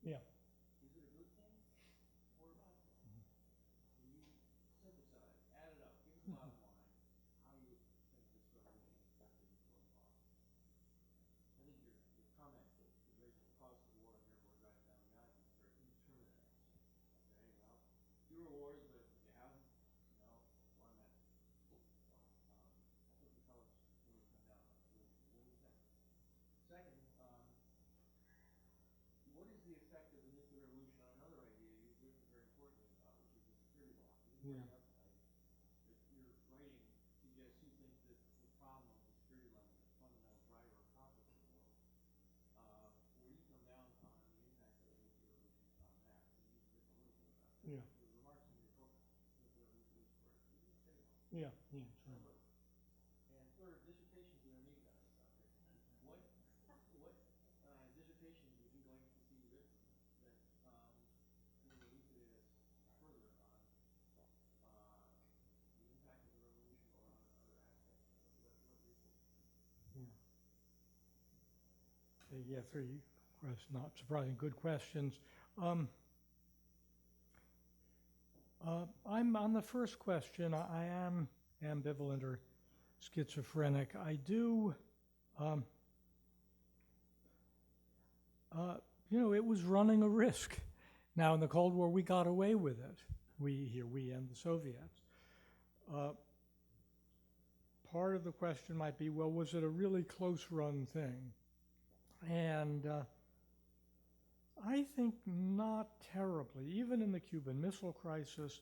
Yeah. Is it a good thing or a bad thing? Can you synthesize, add it up, give us the bottom line, how you think this revolution is affected nuclear power? I think your comment that it raises the cost of war and therefore drives down the odds is a very indeterminate answer. Okay, well, fewer wars, but if you have them, why not? I think you tell us where we come down on it. What do you think? Second, what is the effect of the nuclear revolution on another idea you've written very importantly about, which is the security bloc? You didn't bring it up tonight, but your writing suggests you think that the problem of the security dilemma is a fundamental driver of conflict in the world. Where do you come down on the impact of the nuclear revolution on that? You've written a little bit about that. Yeah. Your remarks in your book, Nuclear Revolution, you didn't say one. Yeah, yeah, sure. And third, dissertations are neat on this subject. What dissertations would you like to see written that will elucidate us further on the impact of the revolution or on other aspects of it? What research? Yeah, three, not surprising, good questions. I'm on the first question, I am ambivalent or schizophrenic. I do, it was running a risk. Now, in the Cold War, we got away with it. We and the Soviets. Part of the question might be, well, was it a really close-run thing? And I think not terribly. Even in the Cuban Missile Crisis,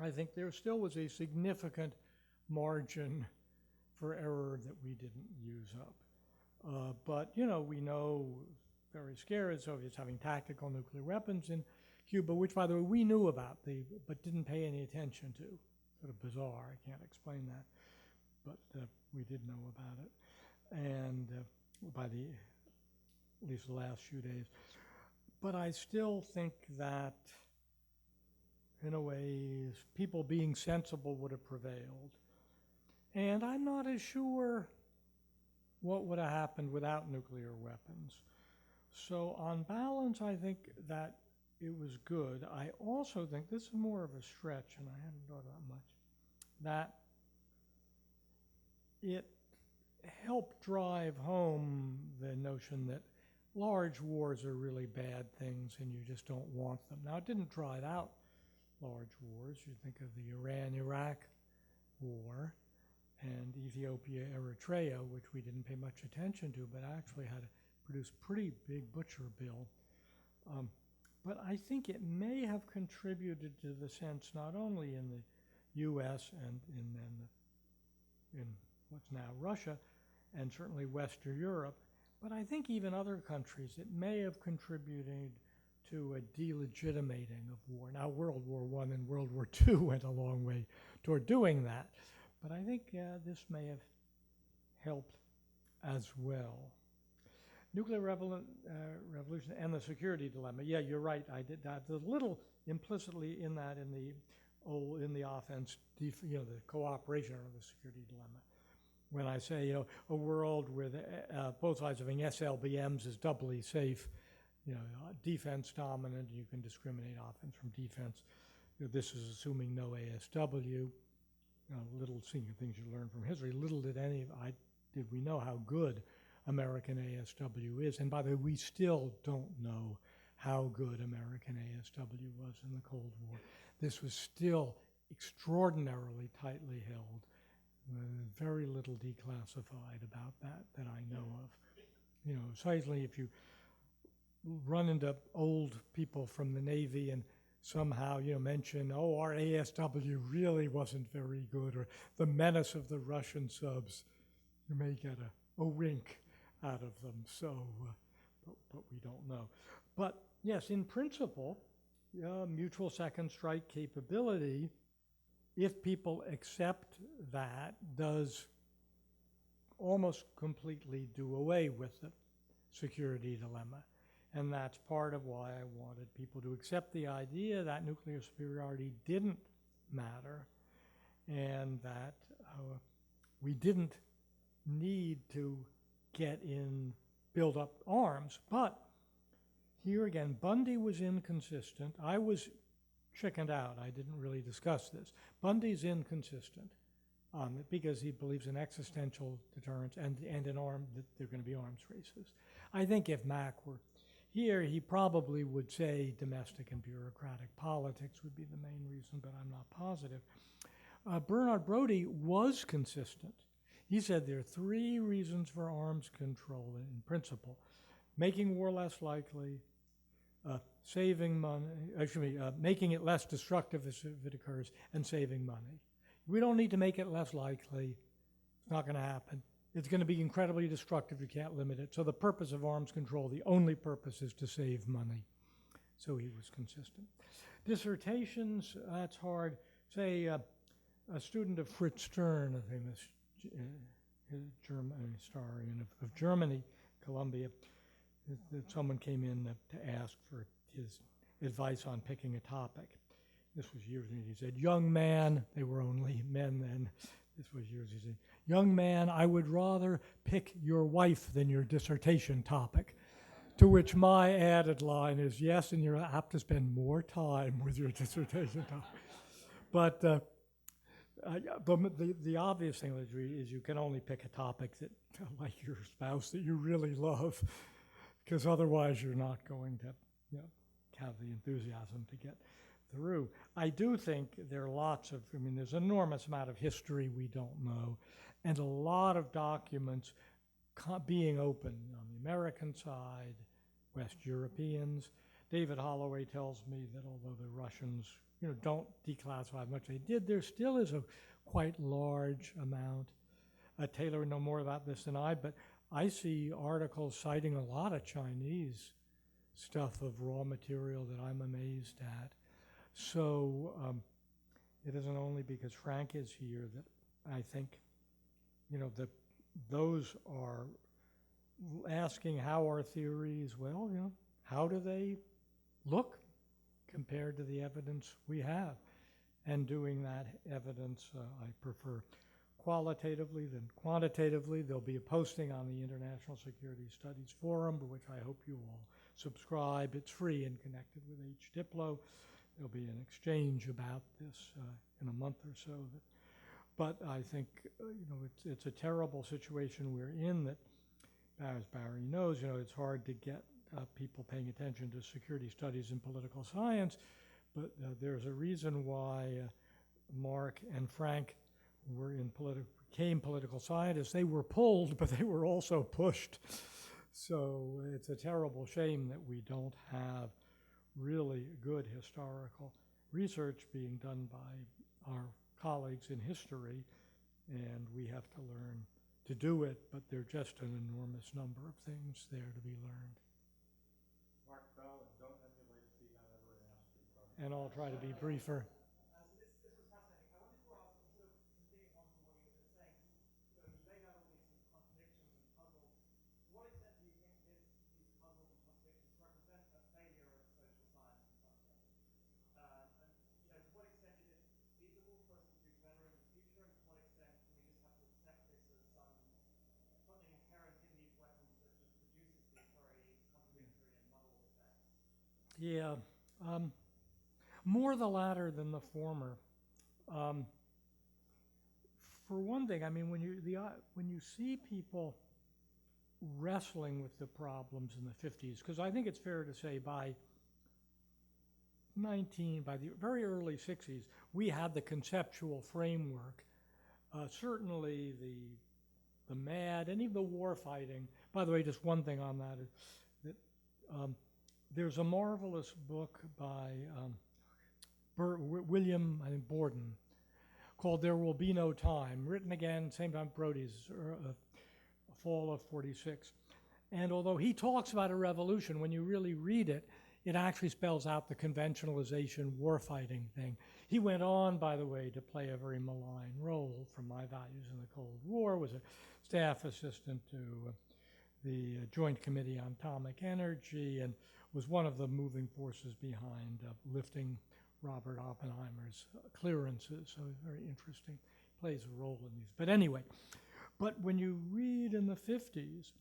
I think there still was a significant margin for error that we didn't use up. But, we know, very scary, Soviets having tactical nuclear weapons in Cuba, which, by the way, we knew about, but didn't pay any attention to. Sort of bizarre, I can't explain that. But we did know about it, and by at least the last few days. But I still think that, in a way, people being sensible would have prevailed. And I'm not as sure what would have happened without nuclear weapons. So on balance, I think that it was good. I also think, this is more of a stretch, and I hadn't thought about much, that it helped drive home the notion that large wars are really bad things and you just don't want them. Now, it didn't drive out large wars. You think of the Iran-Iraq war and Ethiopia-Eritrea, which we didn't pay much attention to, but actually had to produce pretty big butcher bill. But I think it may have contributed to the sense, not only in the U.S. and in what's now Russia, and certainly Western Europe, but I think even other countries, it may have contributed to a delegitimating of war. Now, World War I and World War II went a long way toward doing that, but I think this may have helped as well. Nuclear revolution and the security dilemma. Yeah, you're right. I did that. There's a little implicitly in that in the offense, the cooperation or the security dilemma. When I say, a world with both sides having SLBMs is doubly safe, defense dominant, you can discriminate offense from defense. This is assuming no ASW. Little things you learn from history. Little did we know how good American ASW is. And by the way, we still don't know how good American ASW was in the Cold War. This was still extraordinarily tightly held. Very little declassified about that I know of. Certainly if you run into old people from the Navy and somehow mention, our ASW really wasn't very good, or the menace of the Russian subs, you may get a wink out of them. So, but we don't know. But yes, in principle, mutual second strike capability, if people accept that, does almost completely do away with the security dilemma. And that's part of why I wanted people to accept the idea that nuclear superiority didn't matter and that we didn't need to build up arms. But, here again, Bundy was inconsistent. I was chickened out. I didn't really discuss this. Bundy's inconsistent because he believes in existential deterrence and that there are going to be arms races. I think if Mack were here, he probably would say domestic and bureaucratic politics would be the main reason, but I'm not positive. Bernard Brodie was consistent. He said there are 3 reasons for arms control in principle: making war less likely, saving money, making it less destructive if it occurs, and saving money. We don't need to make it less likely. It's not going to happen. It's going to be incredibly destructive. You can't limit it. So the purpose of arms control, the only purpose, is to save money. So he was consistent. Dissertations, that's hard. Say a student of Fritz Stern, a famous German historian of Germany, Columbia, that someone came in to ask for his advice on picking a topic. This was years ago. He said, "Young man," they were only men then. This was years ago. He said, "Young man, I would rather pick your wife than your dissertation topic." To which my added line is, "Yes, and you're apt to spend more time with your dissertation topic." But the obvious thing is you can only pick a topic that, like your spouse, that you really love, because otherwise you're not going to have the enthusiasm to get through. I do think there are lots of, there's an enormous amount of history we don't know, and a lot of documents being opened on the American side, West Europeans. David Holloway tells me that although the Russians don't declassify much they did, there still is a quite large amount. Taylor would know more about this than I, but I see articles citing a lot of Chinese stuff of raw material that I'm amazed at. So it isn't only because Frank is here that I think, that those are asking how our theories, how do they look compared to the evidence we have? And doing that evidence, I prefer qualitatively than quantitatively. There'll be a posting on the International Security Studies Forum, which I hope you all subscribe. It's free and connected with HDiplo. There'll be an exchange about this in a month or so. But I think it's a terrible situation we're in that, as Barry knows, it's hard to get people paying attention to security studies and political science. But there's a reason why Mark and Frank became political scientists. They were pulled, but they were also pushed. So it's a terrible shame that we don't have really good historical research being done by our colleagues in history, and we have to learn to do it, but there are just an enormous number of things there to be learned. Mark Bell, and don't emulate a seat I've ever asked you from. And I'll try to be briefer. This was fascinating. I wanted to ask, sort of continuing on from what you were just saying, you laid out all these contradictions and puzzles. To what extent do you think these puzzles and contradictions represent a failure of social science in some sense? And to what extent is it feasible for us to do better in the future, and to what extent do we just have to accept this as something inherent in these weapons that just produces these very contradictory and muddled effects? Yeah. More the latter than the former. For one thing, when you see people wrestling with the problems in the 50s, because I think it's fair to say by the very early 60s, we had the conceptual framework. Certainly the MAD and even the war fighting. By the way, just one thing on that is that there's a marvelous book by William Borden called "There Will Be No Time," written again, same time Brodie's fall of 46. And although he talks about a revolution, when you really read it, it actually spells out the conventionalization warfighting thing. He went on, by the way, to play a very malign role from my values in the Cold War, was a staff assistant to the Joint Committee on Atomic Energy, and was one of the moving forces behind lifting Robert Oppenheimer's clearances. So very interesting, plays a role in these. But anyway, when you read in the 50s,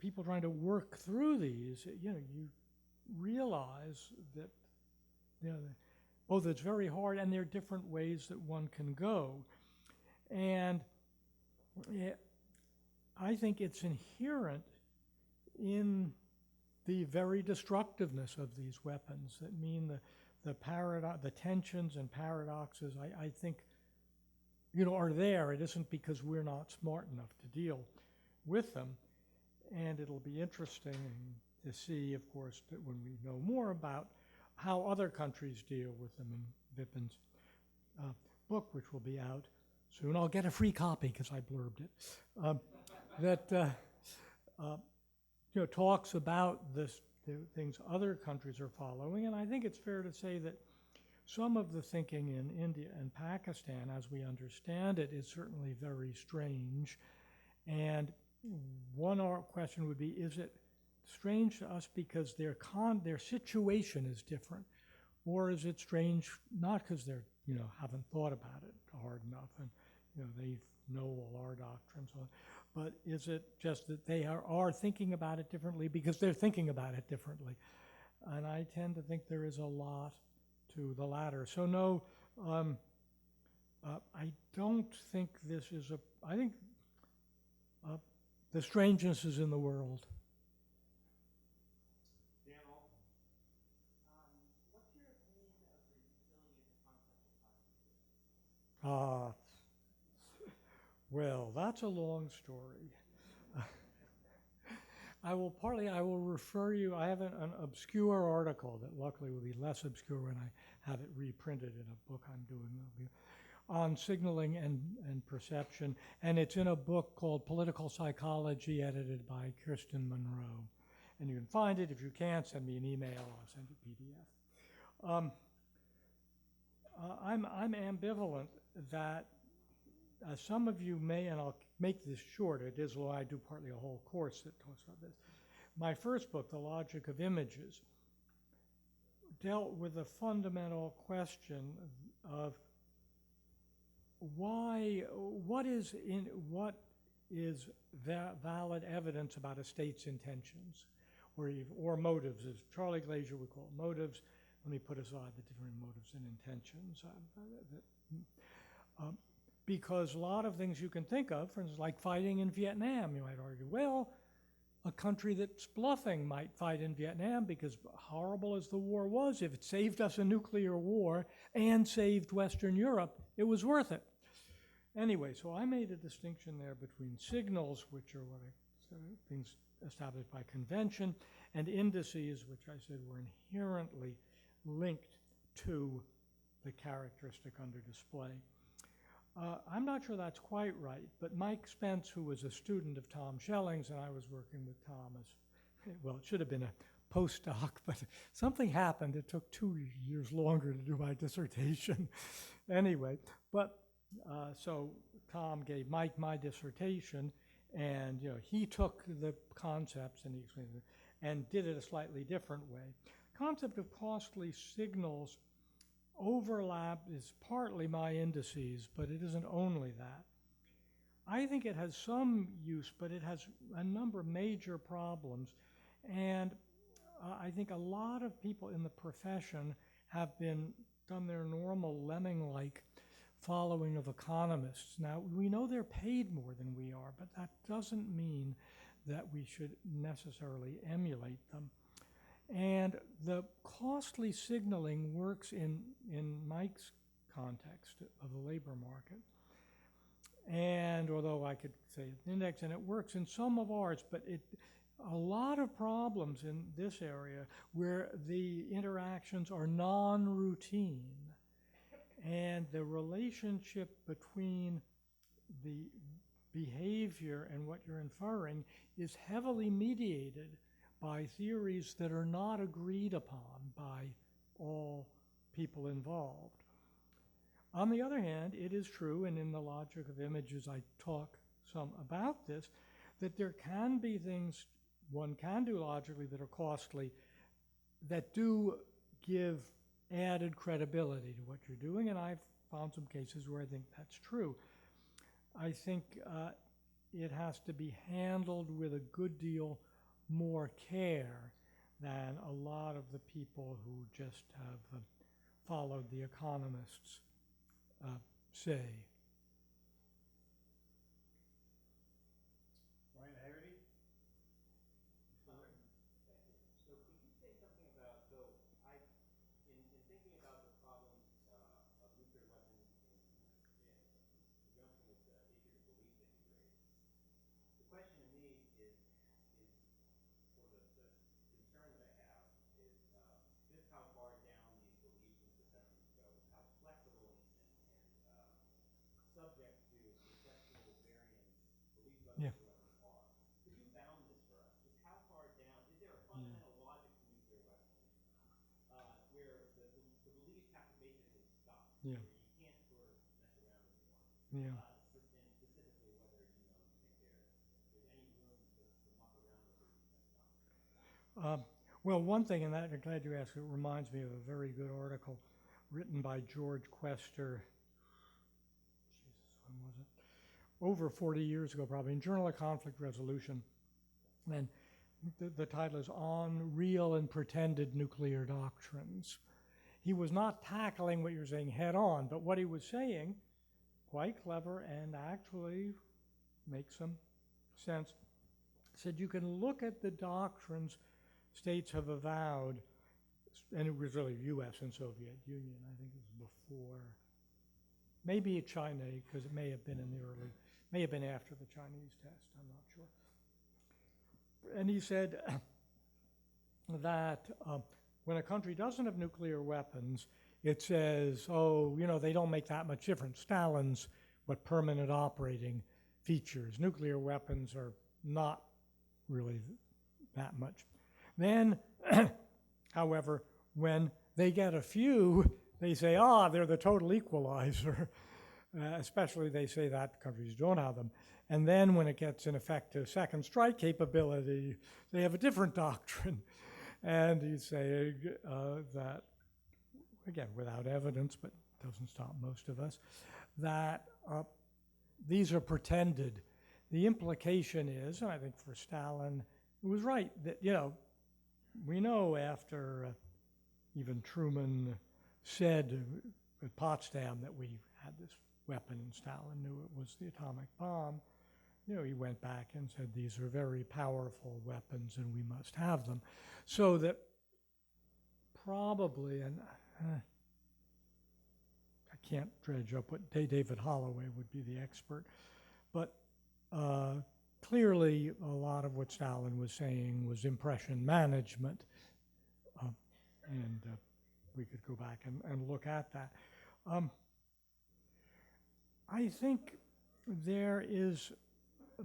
people trying to work through these, you know, you realize that, you know, both it's very hard and there are different ways that one can go. And I think it's inherent in the very destructiveness of these weapons that mean the tensions and paradoxes, I think, you know, are there. It isn't because we're not smart enough to deal with them. And it'll be interesting to see, of course, that when we know more about how other countries deal with them in Vipin's book, which will be out soon. I'll get a free copy because I blurbed it. You know, talks about the things other countries are following, and I think it's fair to say that some of the thinking in India and Pakistan, as we understand it, is certainly very strange. And one question would be, is it strange to us because their situation is different, or is it strange not because they're, you know, haven't thought about it hard enough and, you know, they know all our doctrines, but is it just that they are thinking about it differently because they're thinking about it differently? And I tend to think there is a lot to the latter. So no, I don't think this is I think the strangeness is in the world. What's your opinion of the utility of the concept of cosmic? Well, that's a long story. I will refer you, I have an obscure article that luckily will be less obscure when I have it reprinted in a book I'm doing on signaling and perception, and it's in a book called Political Psychology, edited by Kirsten Monroe. And you can find it. If you can't, send me an email, I'll send a PDF. I'm ambivalent that some of you may, and I'll make this short, it is why I do partly a whole course that talks about this. My first book, The Logic of Images, dealt with the fundamental question of what is valid evidence about a state's intentions or motives, as Charlie Glazier would call it, motives. Let me put aside the different motives and intentions. Because a lot of things you can think of, for instance, like fighting in Vietnam, you might argue, well, a country that's bluffing might fight in Vietnam because horrible as the war was, if it saved us a nuclear war and saved Western Europe, it was worth it. Anyway, so I made a distinction there between signals, which are things established by convention, and indices, which I said were inherently linked to the characteristic under display. I'm not sure that's quite right, but Mike Spence, who was a student of Tom Schelling's, and I was working with Tom well, it should have been a postdoc, but something happened. It took 2 years longer to do my dissertation. Anyway, but so Tom gave Mike my dissertation, and you know, he took the concepts and he explained it, and did it a slightly different way. Concept of costly signals overlap is partly my indices, but it isn't only that. I think it has some use, but it has a number of major problems. And I think a lot of people in the profession have done their normal lemming-like following of economists. Now, we know they're paid more than we are, but that doesn't mean that we should necessarily emulate them. And the costly signaling works in Mike's context of the labor market. And although I could say it's an index, and it works in some of ours, but a lot of problems in this area where the interactions are non-routine, and the relationship between the behavior and what you're inferring is heavily mediated by theories that are not agreed upon by all people involved. On the other hand, it is true, and in the Logic of Images I talk some about this, that there can be things one can do logically that are costly that do give added credibility to what you're doing, and I've found some cases where I think that's true. I think it has to be handled with a good deal more care than a lot of the people who just have followed the economists say. Ryan Haggerty? Thank you. So could you say something about, in thinking about the problems of nuclear weapons in conjunction with the issue of belief that you raised, the question to me is or the concern that I have is just how far down these belief assessments go, how flexible and subject to conceptual variance beliefs about Yeah. nuclear weapons are. Could you bound this for us? Just how far down? Is there a fundamental logic to nuclear weapons where the beliefs have to basically stop? Yeah. Where you can't sort of mess around anymore? Yeah. And specifically whether you think there's any room to muck around with it even stop. Well, one thing, and that, I'm glad you asked, it reminds me of a very good article written by George Quester, Jesus, when was it? Over 40 years ago, probably, in Journal of Conflict Resolution. And the title is On Real and Pretended Nuclear Doctrines. He was not tackling what you're saying head on, but what he was saying, quite clever and actually makes some sense, said you can look at the doctrines states have avowed, and it was really U.S. and Soviet Union, I think it was before, maybe China, because it may have been in the early, may have been after the Chinese test, I'm not sure. And he said that when a country doesn't have nuclear weapons, it says, oh, you know, they don't make that much difference. Stalin's what permanent operating features. Nuclear weapons are not really that much. Then, however, when they get a few, they say, they're the total equalizer. Especially they say that countries don't have them. And then when it gets an effective second strike capability, they have a different doctrine. And he's saying that, again, without evidence, but doesn't stop most of us, that these are pretended. The implication is, and I think for Stalin, it was right, that, you know, we know after even Truman said at Potsdam that we had this weapon and Stalin knew it was the atomic bomb, you know, he went back and said these are very powerful weapons and we must have them. So that probably, and I can't dredge up what David Holloway would be the expert, but clearly a lot of what Stalin was saying was impression management, and we could go back and look at that. I think there is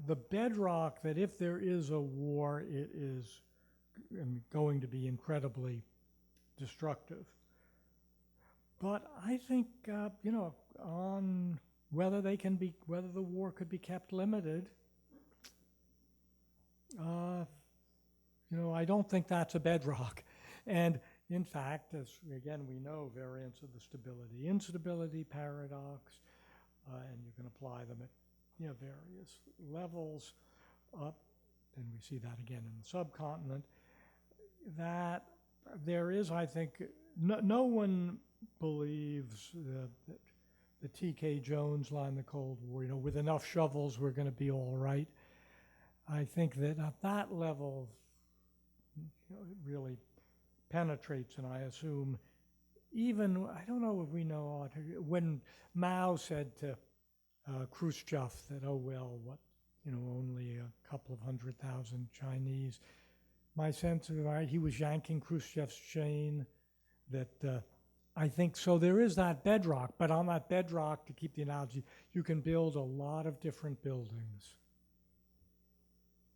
the bedrock that if there is a war, it is going to be incredibly destructive. But I think, you know, on whether the war could be kept limited, you know, I don't think that's a bedrock. And in fact, as again, we know variants of the stability-instability paradox, and you can apply them at, you know, various levels up, and we see that again in the subcontinent, that there is, I think, no one believes that the T.K. Jones line in the Cold War, you know, with enough shovels we're going to be all right. I think that at that level, you know, it really penetrates, and I assume even, I don't know if we know, when Mao said to Khrushchev that, oh, well, what, you know, only a couple of 100,000 Chinese, my sense of it, he was yanking Khrushchev's chain, that I think, so there is that bedrock, but on that bedrock, to keep the analogy, you can build a lot of different buildings.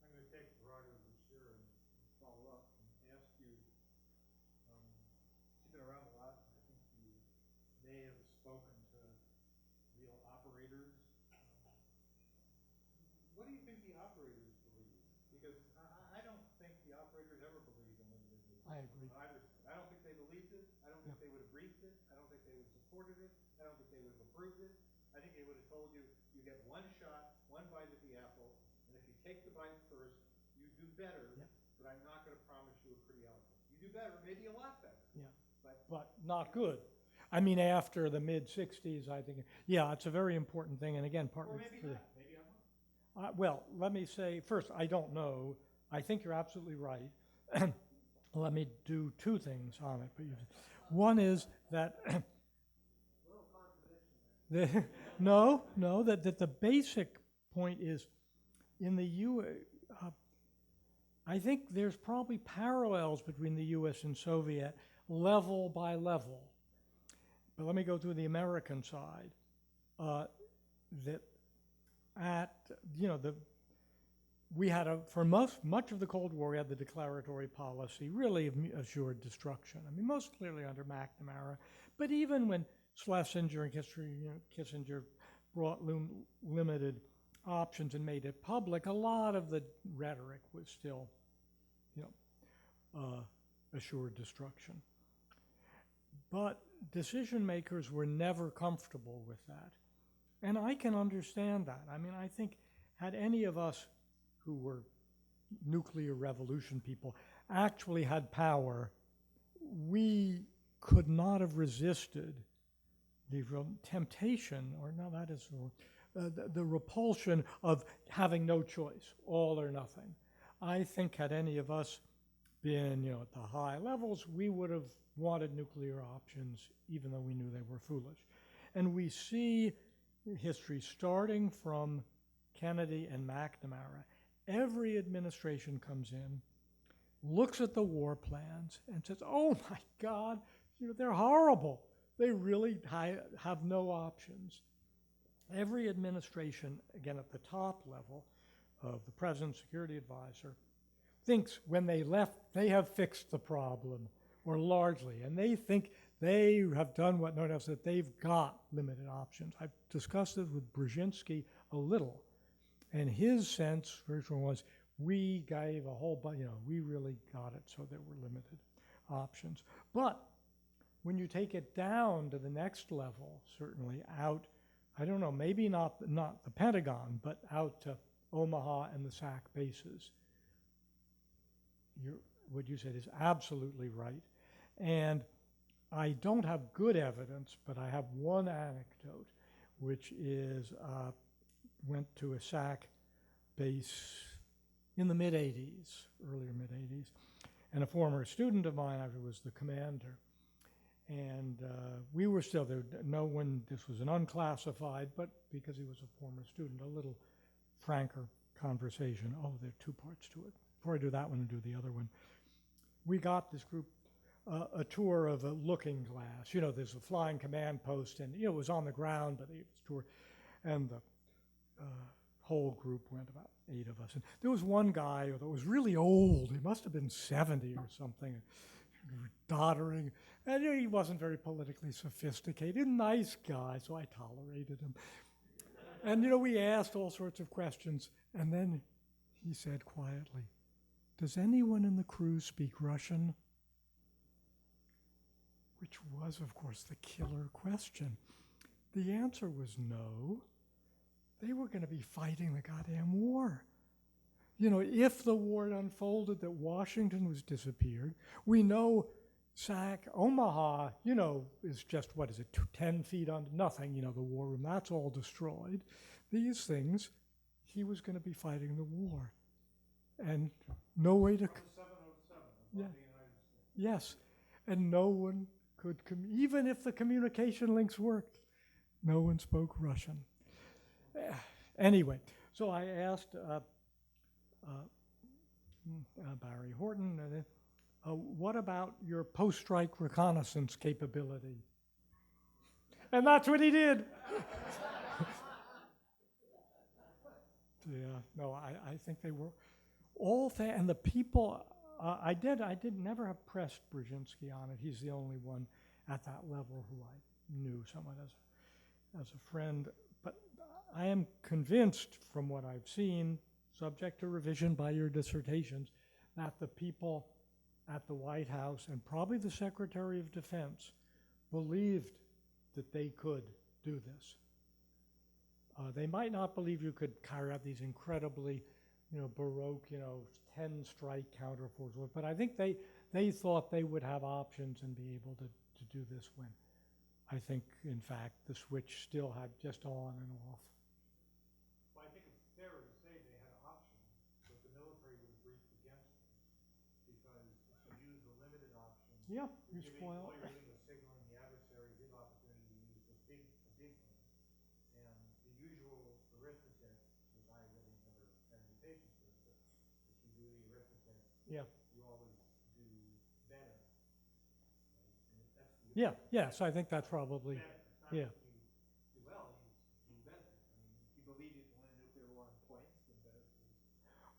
I'm going to take Roger here and follow up and ask you, you've been around a lot, and I think you may have spoken to real operators. What do you think the operators believe? Because I don't think the operators ever believed in limited nuclear. I agree. Either side. I don't think they believed it. I don't think they would have briefed it. I don't think they would have supported it. I don't think they would have approved it. I think they would have told you, you get one shot, one bite at the apple, and if you take the bite first, you do better. Yep. But but I'm not gonna promise you a pretty outcome. You do better, maybe a lot better. Yeah. But but not good. I mean, after the mid-60s, I think, yeah, it's a very important thing, and again, or partly maybe for the, not, maybe I'm wrong. well, let me say, first, I don't know. I think you're absolutely right. Let me do two things on it. One is that no, that the basic point is in the I think there's probably parallels between the U.S. and Soviet level by level. But let me go through the American side. That at, we had for much of the Cold War, we had the declaratory policy, really of assured destruction. I mean, most clearly under McNamara, but even when Schlesinger and Kissinger brought limited options and made it public, a lot of the rhetoric was still, assured destruction. But decision makers were never comfortable with that. And I can understand that. I mean, I think had any of us who were nuclear revolution people actually had power, we could not have resisted the temptation, or no, that is the repulsion of having no choice, all or nothing. I think had any of us been, at the high levels, we would have wanted nuclear options, even though we knew they were foolish. And we see history starting from Kennedy and McNamara. Every administration comes in, looks at the war plans, and says, oh my God, they're horrible. They really have no options. Every administration, again at the top level of the President's Security Advisor, thinks when they left, they have fixed the problem, or largely, and they think they have done what no one else, that they've got limited options. I've discussed this with Brzezinski a little, and his sense, first one was, we gave a whole bunch, we really got it, so there were limited options. But when you take it down to the next level, certainly out, I don't know, maybe not the Pentagon, but out to Omaha and the SAC bases, what you said is absolutely right. And I don't have good evidence, but I have one anecdote, which is went to a SAC base in the mid-'80s, earlier mid-'80s, and a former student of mine, I was the commander. And we were still there, this was an unclassified, but because he was a former student, a little franker conversation. Oh, there are two parts to it. Before I do that one and do the other one, we got this group a tour of a looking glass. There's a flying command post, and it was on the ground, but it was tour, and the whole group went, about 8 of us. And there was one guy that was really old. He must have been 70 or something, doddering, and he wasn't very politically sophisticated. Nice guy, so I tolerated him. And we asked all sorts of questions, and then he said quietly, "Does anyone in the crew speak Russian?" Which was, of course, the killer question. The answer was no. They were going to be fighting the goddamn war. If the war unfolded, that Washington was disappeared. We know SAC, Omaha, is just, 10 feet under nothing, the war room, that's all destroyed. These things, he was going to be fighting the war. And no way to... 707, yeah. the United States. Yes, and no one could, even if the communication links worked, no one spoke Russian. Anyway, so I asked Barry Horton, what about your post-strike reconnaissance capability? And that's what he did. Yeah, no, I think they were all and the people, I never have pressed Brzezinski on it. He's the only one at that level who I knew somewhat as a friend. But I am convinced from what I've seen, subject to revision by your dissertations, that the people at the White House and probably the Secretary of Defense believed that they could do this. They might not believe you could carry out these incredibly Baroque, 10 strike counterforce. But I think they thought they would have options and be able to do this when I think, in fact, the switch still had just on and off. Well, I think it's fair to say they had options, but the military was briefed against it because if you use the limited option, Yeah, you're you giving, spoil. all you're doing is signaling the adversary his opportunity to use a big one. And the usual arithmetic, which I really never had any patience with, but if you do the arithmetic, Yeah. you always do better. Right? And if that's the Yeah, yes, I think that's probably, better. It's not yeah. that you do well, you benefit. I mean, if you believe you can win a nuclear war on points, then better to lose.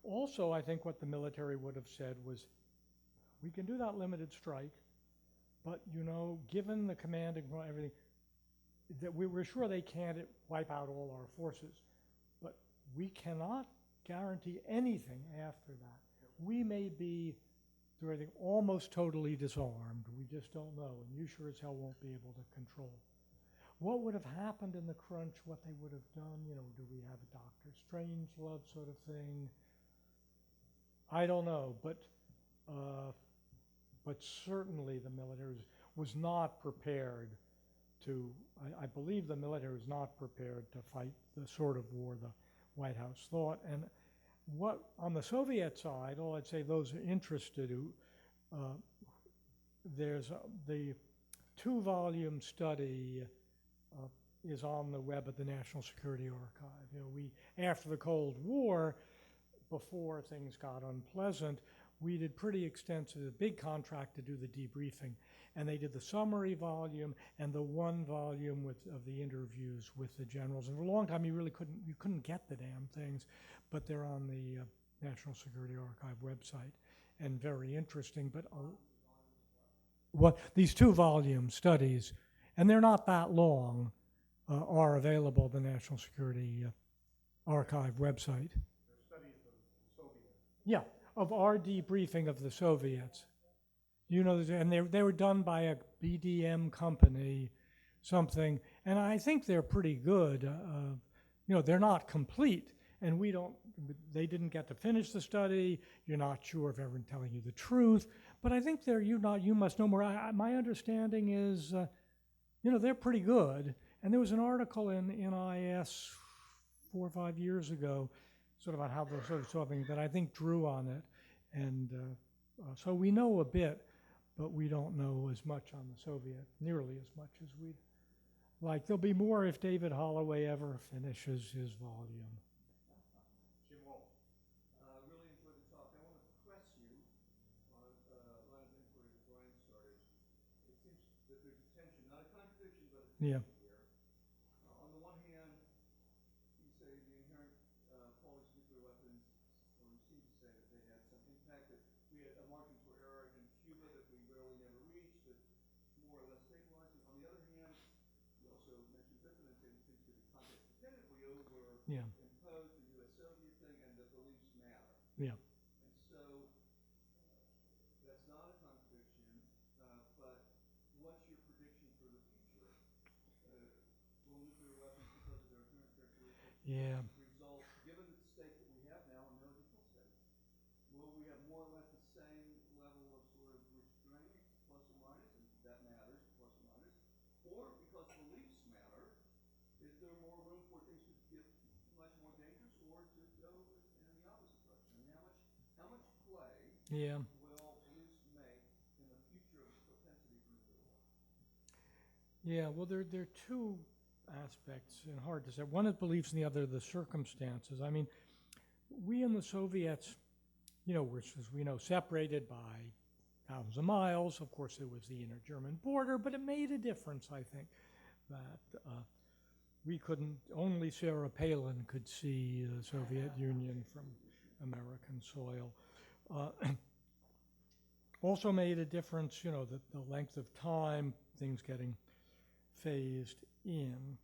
Also, I think what the military would have said was, we can do that limited strike, but given the command and everything, that we were sure they can't wipe out all our forces, but we cannot guarantee anything after that. We may be through everything almost totally disarmed. We just don't know, and you sure as hell won't be able to control. What would have happened in the crunch, what they would have done, do we have a Dr. Strangelove sort of thing? I don't know, but certainly the military was not prepared to, I believe the military was not prepared to fight the sort of war the White House thought. And what, on the Soviet side, all I'd say those are interested, there's the 2-volume study is on the web at the National Security Archive. After the Cold War, before things got unpleasant, we did pretty extensive, a big contract to do the debriefing. And they did the summary volume and the 1 volume of the interviews with the generals. And for a long time, you couldn't get the damn things, but they're on the National Security Archive website and very interesting. But these 2-volume studies, and they're not that long, are available at the National Security Archive website. They're studies of the Soviets. Yeah, of our debriefing of the Soviets. And they were done by a BDM company, something, and I think they're pretty good. They're not complete, and they didn't get to finish the study. You're not sure if everyone's telling you the truth, but I think you must know more. My understanding is, they're pretty good. And there was an article in NIS 4 or 5 years ago, sort of on how they're sort of solving that I think drew on it. And so we know a bit, but we don't know as much on the Soviet, nearly as much as we'd like. There'll be more if David Holloway ever finishes his volume. Jim Wolf. Really enjoyed the talk. I want to press you on a line of inquiry that Brian started. It seems that there's a tension, not a contradiction, but a tension here. On the one hand, you say the inherent qualities of nuclear weapons, or you seem to say that they had some impact, that we had a margin for error in Cuba that we rarely never reached, that more or less stabilized it. On the other hand, you also mentioned Biffen and say these things could be context dependent. We imposed the U.S.-Soviet thing, and the beliefs matter. Yeah. And so that's not a contradiction, but what's your prediction for the future? Will nuclear weapons, because of their inherent characteristics, result, given the state that we have now in no neutral states, will we have more or less the same level of sort of restraint, plus or minus, and that matters, plus or minus, or because beliefs matter, is there more room for things to get much more dangerous or to go in the opposite direction? I mean, how much play will beliefs make in the future of the propensity for nuclear war? Yeah, well, there are 2 aspects, and hard to say. One is beliefs, and the other the circumstances. I mean, we in the Soviets, were, as we know, separated by thousands of miles. Of course, there was the inner German border, but it made a difference, I think, that we couldn't, only Sarah Palin could see the Soviet Union from American soil. Also made a difference, the length of time, things getting phased in,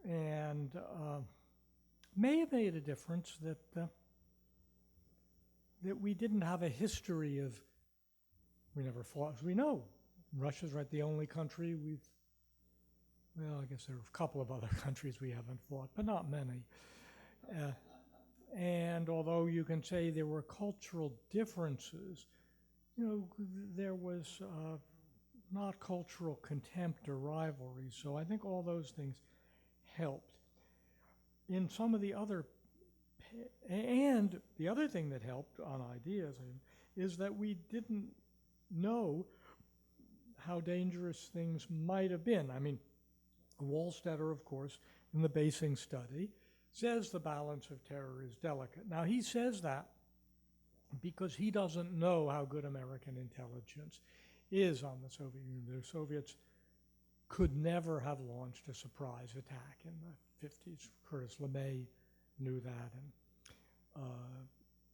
and may have made a difference that we didn't have a history of, we never fought, as we know, Russia's the only country well, I guess there are a couple of other countries we haven't fought, but not many. And and although you can say there were cultural differences, there was not cultural contempt or rivalry. So I think all those things helped. In some of the other, and the other thing that helped on ideas is that we didn't know how dangerous things might have been. I mean, Wallstetter, of course, in the Basing study, says the balance of terror is delicate. Now, he says that because he doesn't know how good American intelligence is on the Soviet Union. The Soviets could never have launched a surprise attack in the 50s. Curtis LeMay knew that, and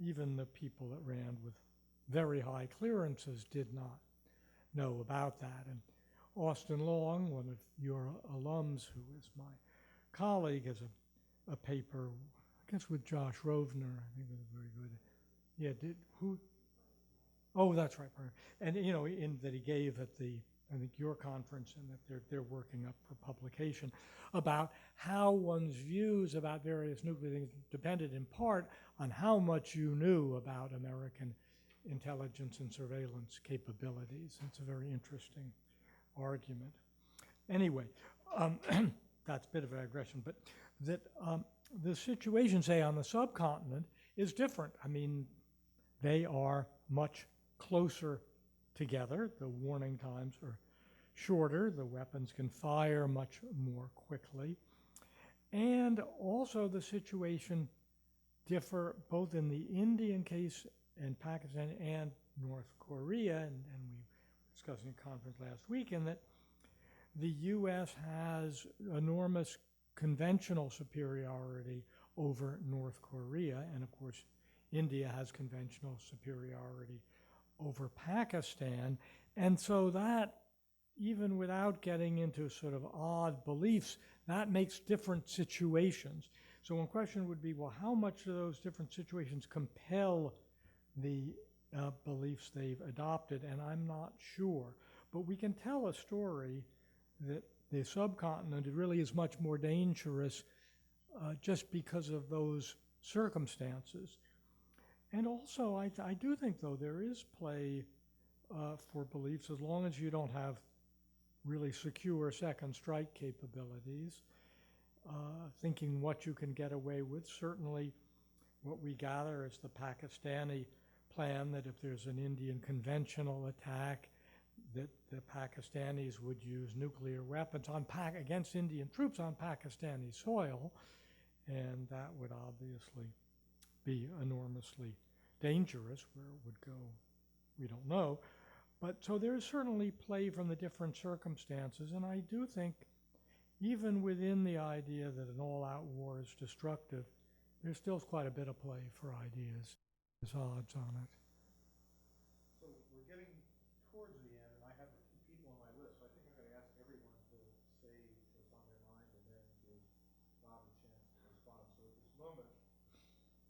even the people that ran with very high clearances did not know about that. And Austin Long, one of your alums who is my colleague, has a paper, I guess with Josh Rovner, I think it was very good. Yeah, who? Oh, that's right. And, in that he gave at I think your conference, and that they're working up for publication, about how one's views about various nuclear things depended in part on how much you knew about American intelligence and surveillance capabilities. It's a very interesting argument. Anyway, that's a bit of a digression, but that the situation, say, on the subcontinent is different. I mean, they are much closer together. The warning times are shorter. The weapons can fire much more quickly. And also the situation differ both in the Indian case and Pakistan and North Korea, and we were discussing a conference last week, in that the U.S. has enormous conventional superiority over North Korea, and of course India has conventional superiority over Pakistan. And so that, even without getting into sort of odd beliefs, that makes different situations. So one question would be, well, how much do those different situations compel the beliefs they've adopted? And I'm not sure. But we can tell a story that the subcontinent really is much more dangerous just because of those circumstances. And also, I do think, though, there is play for beliefs as long as you don't have really secure second strike capabilities, thinking what you can get away with. Certainly, what we gather is the Pakistani plan that if there's an Indian conventional attack, that the Pakistanis would use nuclear weapons against Indian troops on Pakistani soil, and that would obviously be enormously dangerous. Where it would go, we don't know. But so there's certainly play from the different circumstances, and I do think even within the idea that an all-out war is destructive, there's still quite a bit of play for ideas. There's odds on it. So we're getting towards the end, and I have a few people on my list, so I think I'm going to ask everyone to say what's on their mind and then give Bob a chance to respond. So at this moment,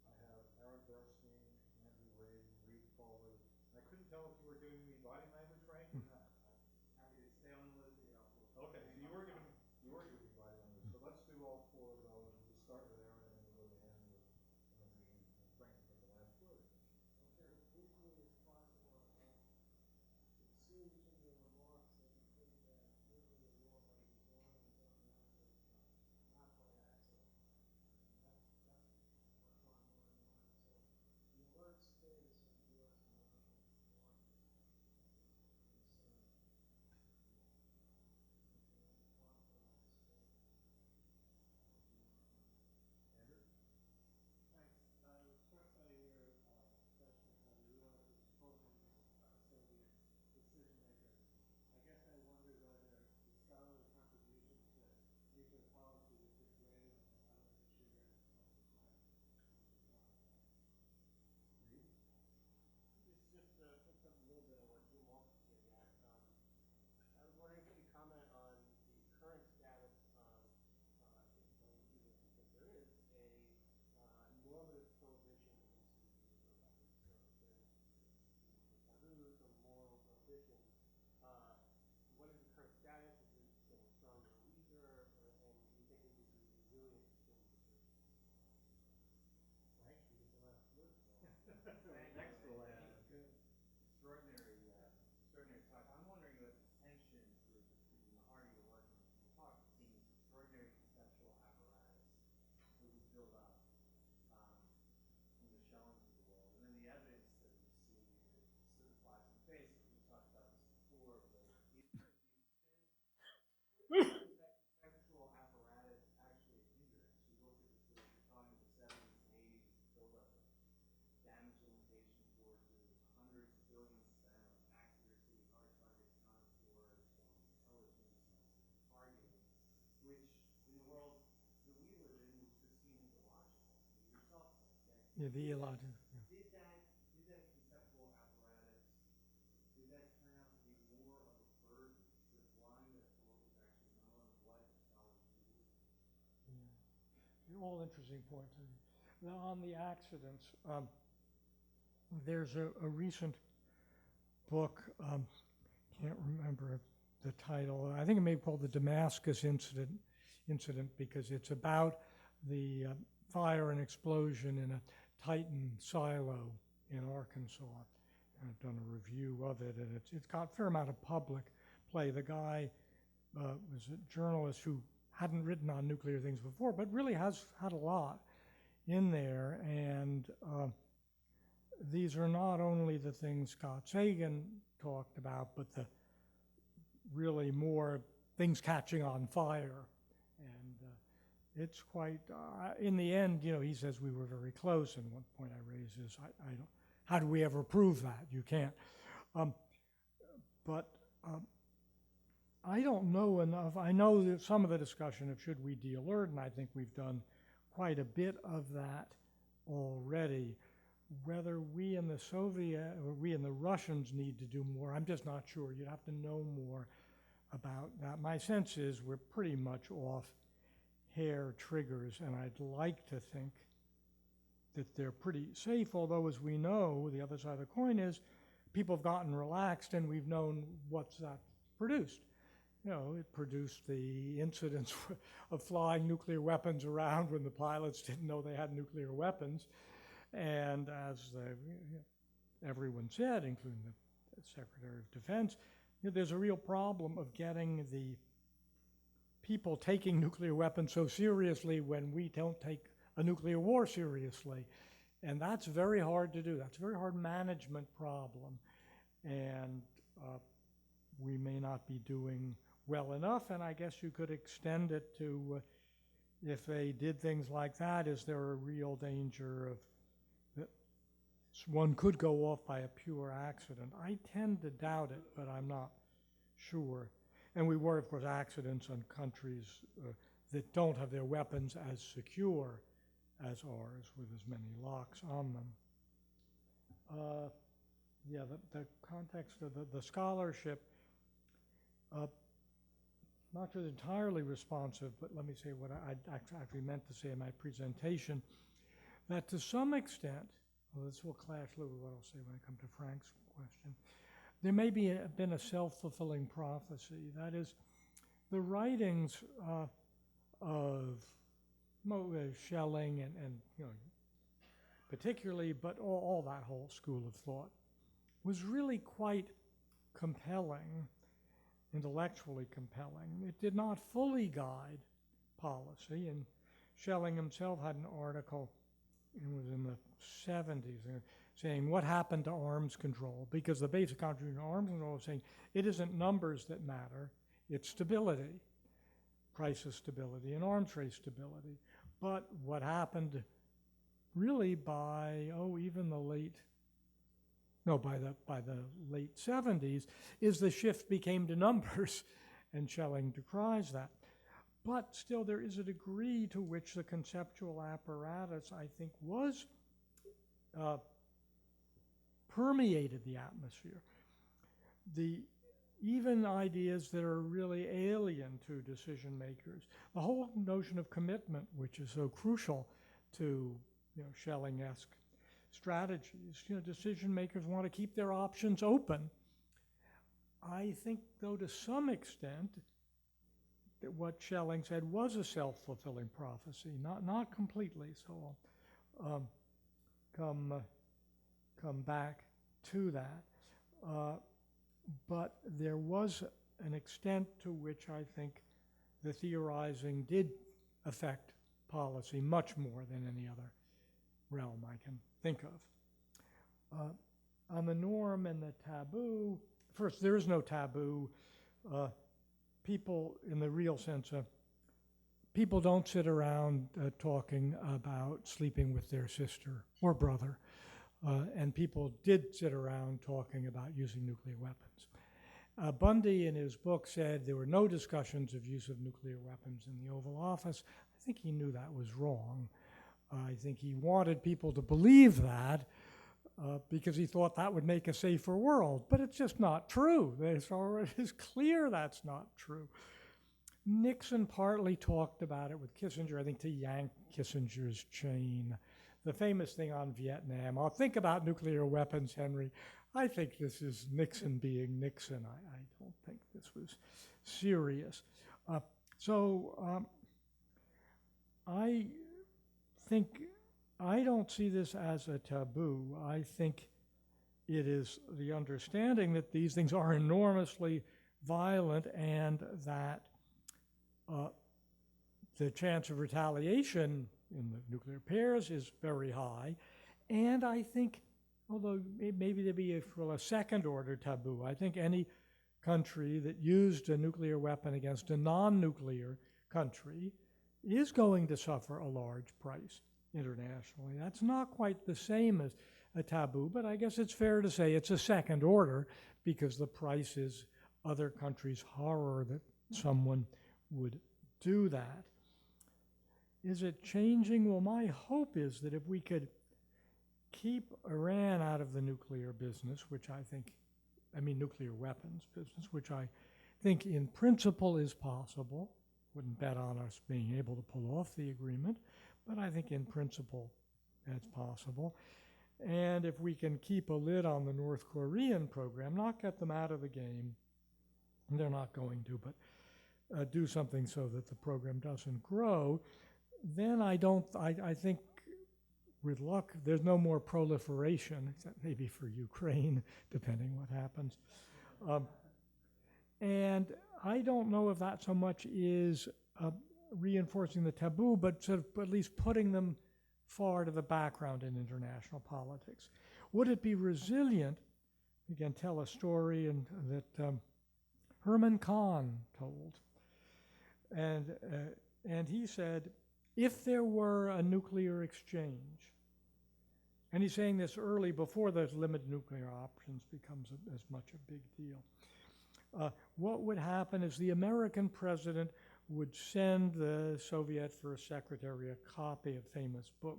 I have Aaron Bernstein, Andrew Reagan, Reed Colbert. I couldn't tell if you were giving me body language, Frank, or not. Happy to stay on the list. Okay, so you were giving me body language. So let's do all four of those. We'll start with Aaron, and then we'll go to Andrew, and Reed, and Frank will get the last word. Okay, briefly, if possible, it seems from your remarks that you think that nuclear war by design is automatically not by accident. That's what's on my mind. So the alert status of U.S. and Russian forces Yeah, the illogic. Did that conceptual apparatus, did that turn out to be more of a burden to the blindness to what was actually known and what the scholars could do? They're all interesting points. Now, on the accidents, there's a recent book, can't remember the title. I think it may be called the Damascus Incident because it's about the fire and explosion in a Titan silo in Arkansas. And I've done a review of it, and it's got a fair amount of public play. The guy was a journalist who hadn't written on nuclear things before, but really has had a lot in there. And these are not only the things Scott Sagan talked about, but the really more things catching on fire. And it's quite, in the end, you know, he says we were very close, and one point I raise is, I don't, how do we ever prove that? You can't. But I don't know enough. I know that some of the discussion of should we de-alert, and I think we've done quite a bit of that already. Whether we and the Soviet, or we and the Russians need to do more, I'm just not sure. You'd have to know more about that. My sense is we're pretty much off hair triggers, and I'd like to think that they're pretty safe, although as we know, the other side of the coin is people have gotten relaxed and we've known what's that produced. You know, it produced the incidents of flying nuclear weapons around when the pilots didn't know they had nuclear weapons. And as everyone said, including the Secretary of Defense, you know, there's a real problem of getting the people taking nuclear weapons so seriously when we don't take a nuclear war seriously. And that's very hard to do. That's a very hard management problem. And we may not be doing well enough, and I guess you could extend it to if they did things like that, is there a real danger of that one could go off by a pure accident? I tend to doubt it, but I'm not sure. And we worry, of course, accidents on countries that don't have their weapons as secure as ours, with as many locks on them. Yeah, the context of the scholarship, not sure entirely responsive, but let me say what I actually meant to say in my presentation, that to some extent, well, this will clash a little with what I'll say when I come to Frank's question, there may be been a self-fulfilling prophecy. That is, the writings of Schelling and you know, particularly, but all that whole school of thought was really quite compelling, intellectually compelling. It did not fully guide policy, and Schelling himself had an article, it was in the 70s, saying what happened to arms control, because the basic contribution to arms control was saying it isn't numbers that matter, it's stability, crisis stability and arms race stability. But what happened really by the late 70s is the shift became to numbers, and Schelling decries that. But still there is a degree to which the conceptual apparatus, I think, was permeated the atmosphere. Even ideas that are really alien to decision makers, the whole notion of commitment, which is so crucial to, you know, Schelling-esque strategies. You know, decision makers want to keep their options open. I think, though, to some extent, that what Schelling said was a self-fulfilling prophecy, not completely. So I'll come back to that. But there was an extent to which I think the theorizing did affect policy much more than any other realm I can think of. On the norm and the taboo, first, there is no taboo. People, in the real sense, people don't sit around talking about sleeping with their sister or brother. And people did sit around talking about using nuclear weapons. Bundy, in his book, said there were no discussions of use of nuclear weapons in the Oval Office. I think he knew that was wrong. I think he wanted people to believe that because he thought that would make a safer world. But it's just not true. It's clear that's not true. Nixon partly talked about it with Kissinger, I think, to yank Kissinger's chain. The famous thing on Vietnam, I'll think about nuclear weapons, Henry. I think this is Nixon being Nixon. I don't think this was serious. I think I don't see this as a taboo. I think it is the understanding that these things are enormously violent and that the chance of retaliation in the nuclear pairs is very high. And I think, although maybe there'd be a second order taboo, I think any country that used a nuclear weapon against a non-nuclear country is going to suffer a large price internationally. That's not quite the same as a taboo, but I guess it's fair to say it's a second order because the price is other countries' horror that someone would do that. Is it changing? Well, my hope is that if we could keep Iran out of the nuclear business, nuclear weapons business, which I think in principle is possible. Wouldn't bet on us being able to pull off the agreement, but I think in principle that's possible. And if we can keep a lid on the North Korean program, not get them out of the game, and they're not going to, but do something so that the program doesn't grow, then I think with luck, there's no more proliferation, except maybe for Ukraine, depending what happens. And I don't know if that so much is reinforcing the taboo, but sort of at least putting them far to the background in international politics. Would it be resilient? Again, tell a story that Herman Kahn told. And he said, if there were a nuclear exchange, and he's saying this early before those limited nuclear options becomes as much a big deal, what would happen is the American president would send the Soviet First Secretary a copy of famous book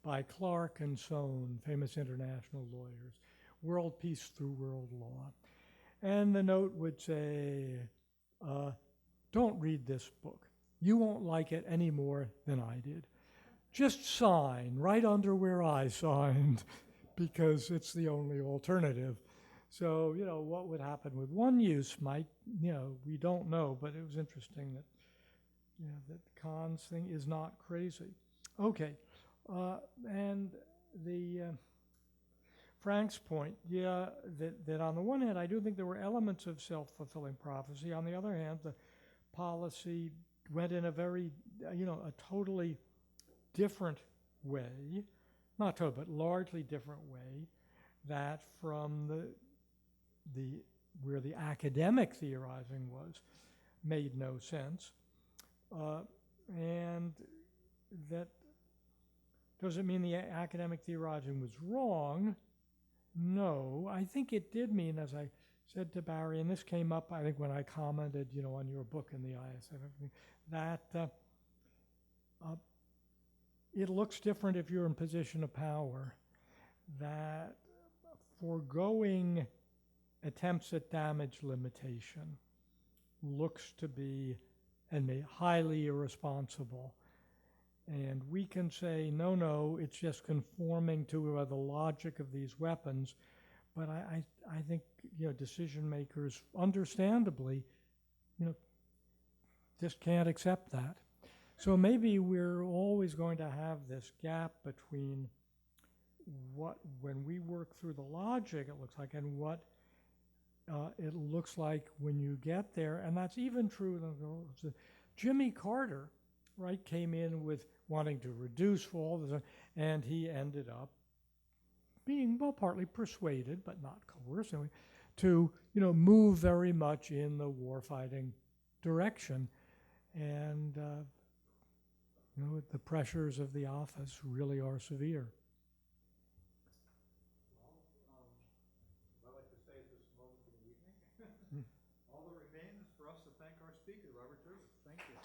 by Clark and Sohn, famous international lawyers, World Peace Through World Law. And the note would say, don't read this book. You won't like it any more than I did. Just sign right under where I signed because it's the only alternative. So, what would happen with one use might, we don't know, but it was interesting that, that Kahn's thing is not crazy. Okay, and the Frank's point, that on the one hand, I do think there were elements of self-fulfilling prophecy. On the other hand, the policy went in a very, a totally different way, not totally, but largely different way, that from where the academic theorizing was, made no sense. And that doesn't mean the academic theorizing was wrong. No, I think it did mean, as I said to Barry, and this came up, I think, when I commented, on your book in the ISF, that it looks different if you're in position of power, that foregoing attempts at damage limitation looks to be highly irresponsible. And we can say, no, it's just conforming to the logic of these weapons. But I think, decision makers, understandably, just can't accept that. So maybe we're always going to have this gap between when we work through the logic, it looks like, and what it looks like when you get there. And that's even true. Jimmy Carter, right, came in with wanting to reduce fall, and he ended up being, partly persuaded, but not coerced, to, move very much in the warfighting direction. And, the pressures of the office really are severe. I'd like to say at this moment in the evening, all that remains for us to thank our speaker, Robert Jervis. Thank you.